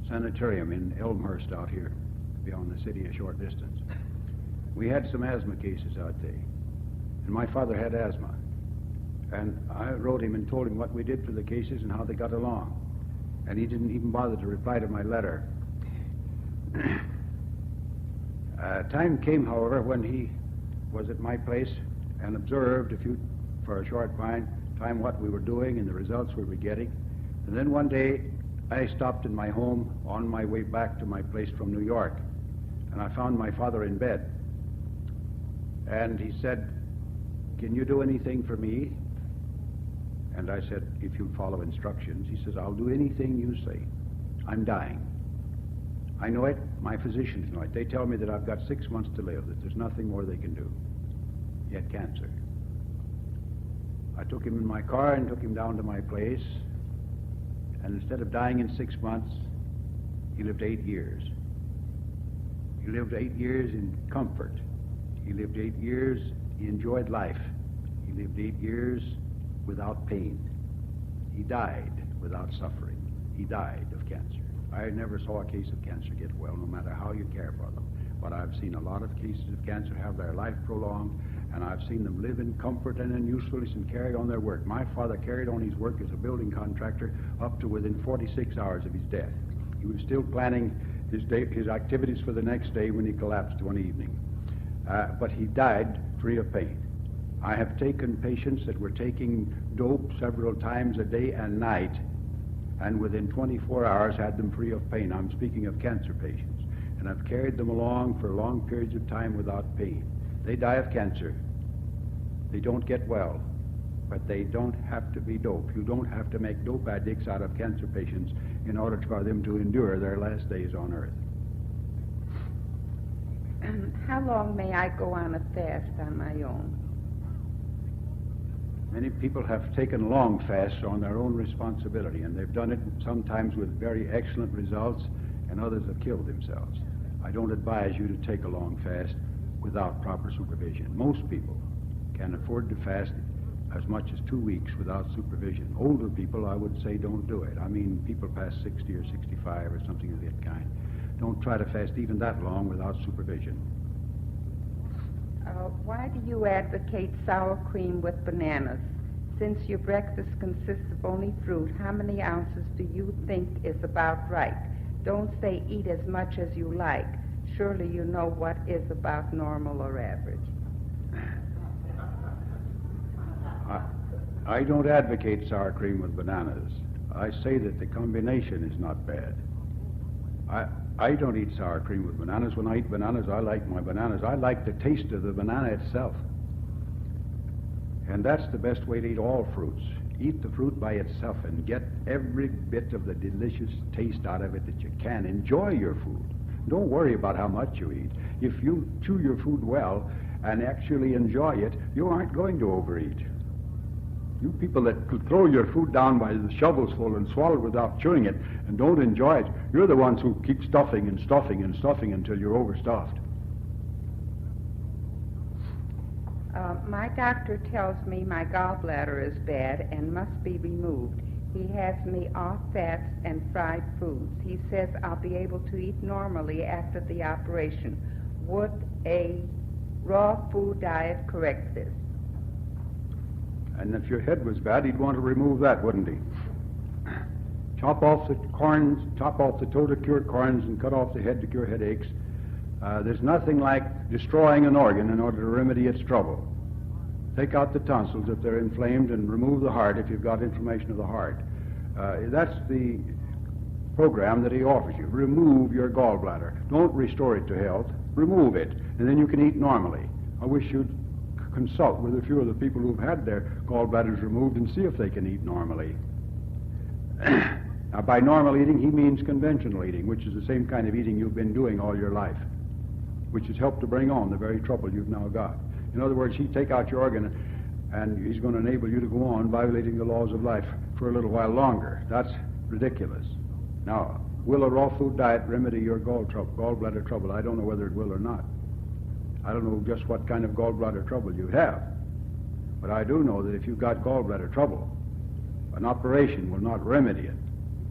Speaker 2: sanitarium in Elmhurst out here, beyond the city a short distance. We had some asthma cases out there, and my father had asthma. And I wrote him and told him what we did for the cases and how they got along. And he didn't even bother to reply to my letter. Time came, however, when he was at my place and observed for a short time what we were doing and the results we were getting. And then one day I stopped in my home on my way back to my place from New York, and I found my father in bed. And he said, "Can you do anything for me?" And I said, "If you follow instructions." He says, "I'll do anything you say. I'm dying. I know it. My physicians know it. They tell me that I've got 6 months to live, that there's nothing more they can do. He had cancer." I took him in my car and took him down to my place, and instead of dying in 6 months, he lived 8 years. He lived 8 years in comfort. He lived 8 years, he enjoyed life. He lived 8 years without pain. He died without suffering. He died of cancer. I never saw a case of cancer get well, no matter how you care for them. But I've seen a lot of cases of cancer have their life prolonged, and I've seen them live in comfort and in usefulness and carry on their work. My father carried on his work as a building contractor up to within 46 hours of his death. He was still planning his activities for the next day when he collapsed one evening. But he died free of pain. I have taken patients that were taking dope several times a day and night, and within 24 hours had them free of pain. I'm speaking of cancer patients. And I've carried them along for long periods of time without pain. They die of cancer. They don't get well, but they don't have to be dope. You don't have to make dope addicts out of cancer patients in order for them to endure their last days on earth.
Speaker 3: How long may I go on a fast on my own?
Speaker 2: Many people have taken long fasts on their own responsibility, and they've done it sometimes with very excellent results, and others have killed themselves. I don't advise you to take a long fast without proper supervision. Most people can afford to fast as much as 2 weeks without supervision. Older people, I would say, don't do it. I mean, people past 60 or 65 or something of that kind. Don't try to fast even that long without supervision.
Speaker 3: Why do you advocate sour cream with bananas? Since your breakfast consists of only fruit, how many ounces do you think is about right? Don't say eat as much as you like. Surely you know what is about normal or average.
Speaker 2: I don't advocate sour cream with bananas. I say that the combination is not bad. I don't eat sour cream with bananas. When I eat bananas, I like my bananas. I like the taste of the banana itself. And that's the best way to eat all fruits. Eat the fruit by itself and get every bit of the delicious taste out of it that you can. Enjoy your food. Don't worry about how much you eat. If you chew your food well and actually enjoy it, you aren't going to overeat.
Speaker 4: You people that throw your food down by the shovels full and swallow it without chewing it and don't enjoy it, you're the ones who keep stuffing and stuffing and stuffing until you're overstuffed.
Speaker 3: My doctor tells me my gallbladder is bad and must be removed. He has me off fats and fried foods. He says I'll be able to eat normally after the operation. Would a raw food diet correct this?
Speaker 4: And if your head was bad, he'd want to remove that, wouldn't he? Chop off the corns, chop off the toe to cure corns, and cut off the head to cure headaches. There's nothing like destroying an organ in order to remedy its trouble. Take out the tonsils if they're inflamed, and remove the heart if you've got inflammation of the heart. That's the program that he offers you. Remove your gallbladder. Don't restore it to health. Remove it, and then you can eat normally. I wish you'd consult with a few of the people who've had their gallbladders removed and see if they can eat normally. Now, by normal eating, he means conventional eating, which is the same kind of eating you've been doing all your life, which has helped to bring on the very trouble you've now got. In other words, he'd take out your organ, and he's going to enable you to go on violating the laws of life for a little while longer. That's ridiculous. Now, will a raw food diet remedy your gallbladder trouble? I don't know whether it will or not. I don't know just what kind of gallbladder trouble you have. But I do know that if you've got gallbladder trouble, an operation will not remedy it.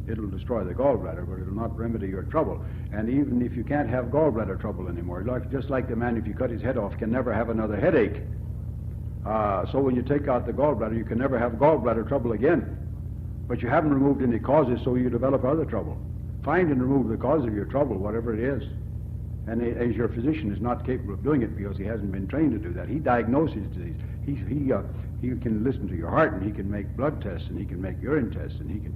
Speaker 4: It'll destroy the gallbladder, but it'll not remedy your trouble. And even if you can't have gallbladder trouble anymore, just like the man, if you cut his head off, can never have another headache. So when you take out the gallbladder, you can never have gallbladder trouble again. But you haven't removed any causes, so you develop other trouble. Find and remove the cause of your trouble, whatever it is. And as your physician is not capable of doing it because he hasn't been trained to do that, he diagnoses disease. He can listen to your heart, and he can make blood tests, and he can make urine tests, and he can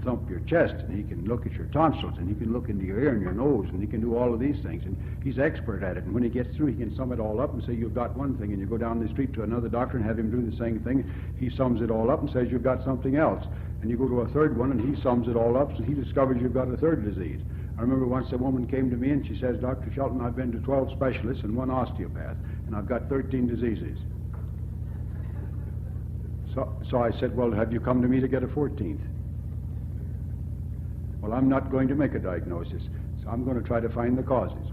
Speaker 4: thump your chest, and he can look at your tonsils, and he can look into your ear and your nose, and he can do all of these things, and he's expert at it. And when he gets through, he can sum it all up and say you've got one thing, and you go down the street to another doctor and have him do the same thing. He sums it all up and says you've got something else. And you go to a third one, and he sums it all up, so he discovers you've got a third disease. I remember once a woman came to me, and she says, Dr. Shelton, I've been to 12 specialists and one osteopath, and I've got 13 diseases. So I said, well, have you come to me to get a 14th? Well, I'm not going to make a diagnosis, so I'm going to try to find the causes.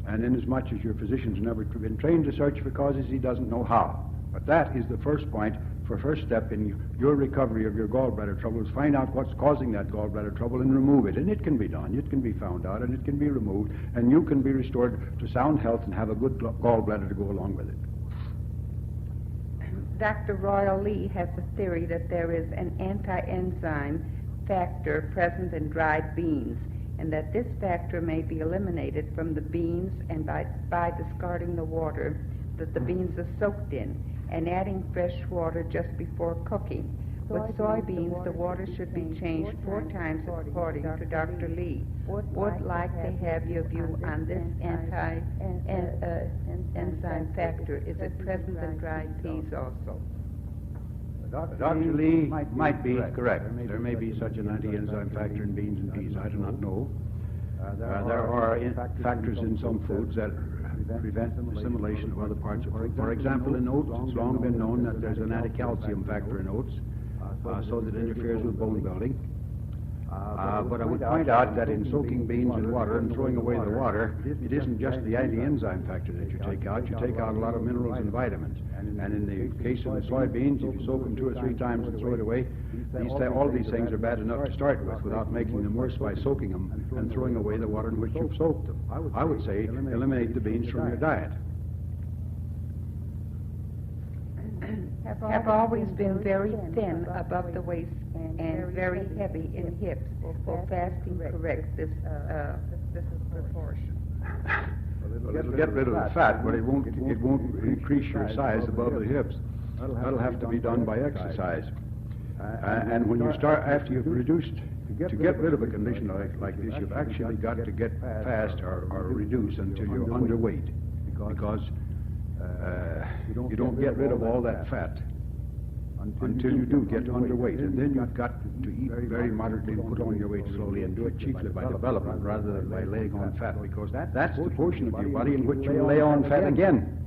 Speaker 4: And inasmuch as your physician's never been trained to search for causes, he doesn't know how. But that is the first point, first step in your recovery of your gallbladder trouble, is find out what's causing that gallbladder trouble and remove it. And it can be done. It can be found out, and it can be removed, and you can be restored to sound health and have a good gallbladder to go along with it.
Speaker 3: Dr. Royal Lee has a theory that there is an anti-enzyme factor present in dried beans, and that this factor may be eliminated from the beans and by discarding the water that the beans are soaked in and adding fresh water just before cooking. With soybeans, the water should be changed 4 times according to Dr. Lee. Would like to have your view on this anti-enzyme factor. Is it present in dried peas also?
Speaker 2: Dr. Lee might be correct. There may be such an anti-enzyme factor in beans and peas. I do not know. There are factors in some foods that prevent assimilation of other parts of food. For example, in oats, it's long been known that there's an anti-calcium factor in oats, so that it interferes with bone building. But I would point out that in soaking beans in water and throwing away the water, it isn't just the anti-enzyme factor that you take out a lot of minerals and vitamins. And in the case of the soybeans, if you soak them 2 or 3 times and throw it away, all these things are bad enough to start with without making them worse by soaking them and throwing away the water in which you've soaked them. I would say eliminate the beans from your diet.
Speaker 3: Have always been very thin above the waist and very heavy in hips. Will fasting correct this proportion?
Speaker 4: Well, it'll get rid of the fat, but it won't increase your size above the hips. That'll have to be done by exercise. And when you start, after you've reduced, to get rid of a condition like this, you've actually got to get fast or reduce until you're underweight, because you don't get rid of all that fat until you do get underweight. And then you've got to eat very moderately and put on your weight slowly, and do it chiefly by development rather than by laying on fat, because that's the portion of your body in which you lay on fat again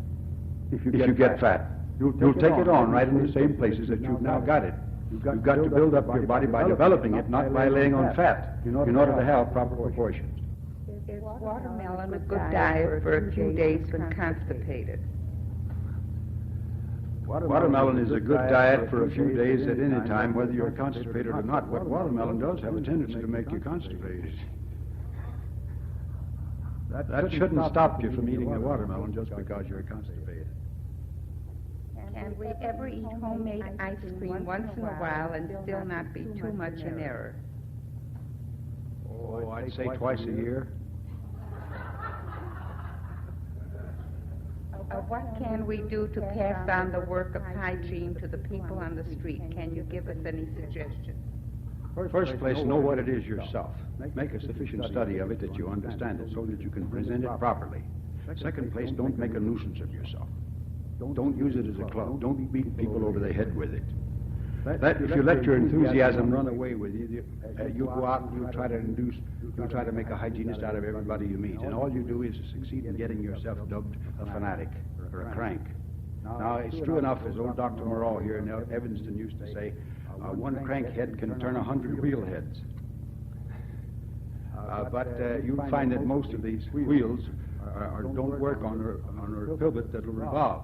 Speaker 4: if you get fat. You'll take it on right in the same places that you've now got it. You've got to build up your body by developing it, not by laying on fat, in order to have proper proportions.
Speaker 3: Is watermelon a good diet for a few days when constipated?
Speaker 4: Watermelon is a good diet for a few days at any time, whether you're constipated or not. But watermelon does have a tendency to make you constipated. That shouldn't stop you from eating the watermelon just because you're constipated.
Speaker 3: Can we ever eat homemade ice cream once in a while and still not be too much in error?
Speaker 4: Oh, I'd say twice a year.
Speaker 3: What can we do to pass on the work of hygiene to the people on the street? Can you give us any suggestions?
Speaker 4: First place, know what it is yourself. Make a sufficient study of it that you understand it so that you can present it properly. Second place, don't make a nuisance of yourself. Don't use it as a club. Don't beat people over the head with it. If you let your enthusiasm run away with you, you go out and you try to make a hygienist out of everybody you meet, and all you do is succeed in getting yourself dubbed a fanatic or a crank. Now, it's true enough, as old Dr. Moreau here in Evanston used to say, one crank head can turn 100 wheel heads. But you'll find that most of these wheels don't work on a pivot that will revolve.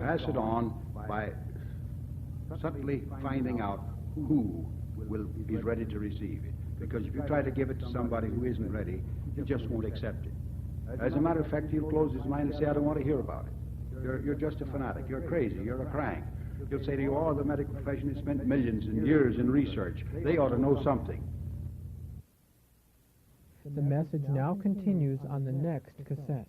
Speaker 4: Pass it on by subtly finding out who is ready to receive it. Because if you try to give it to somebody who isn't ready, he just won't accept it. As a matter of fact, he'll close his mind and say, I don't want to hear about it. You're just a fanatic. You're crazy. You're a crank. He'll say to you, oh, the medical profession has spent millions and years in research. They ought to know something.
Speaker 5: The message now continues on the next cassette.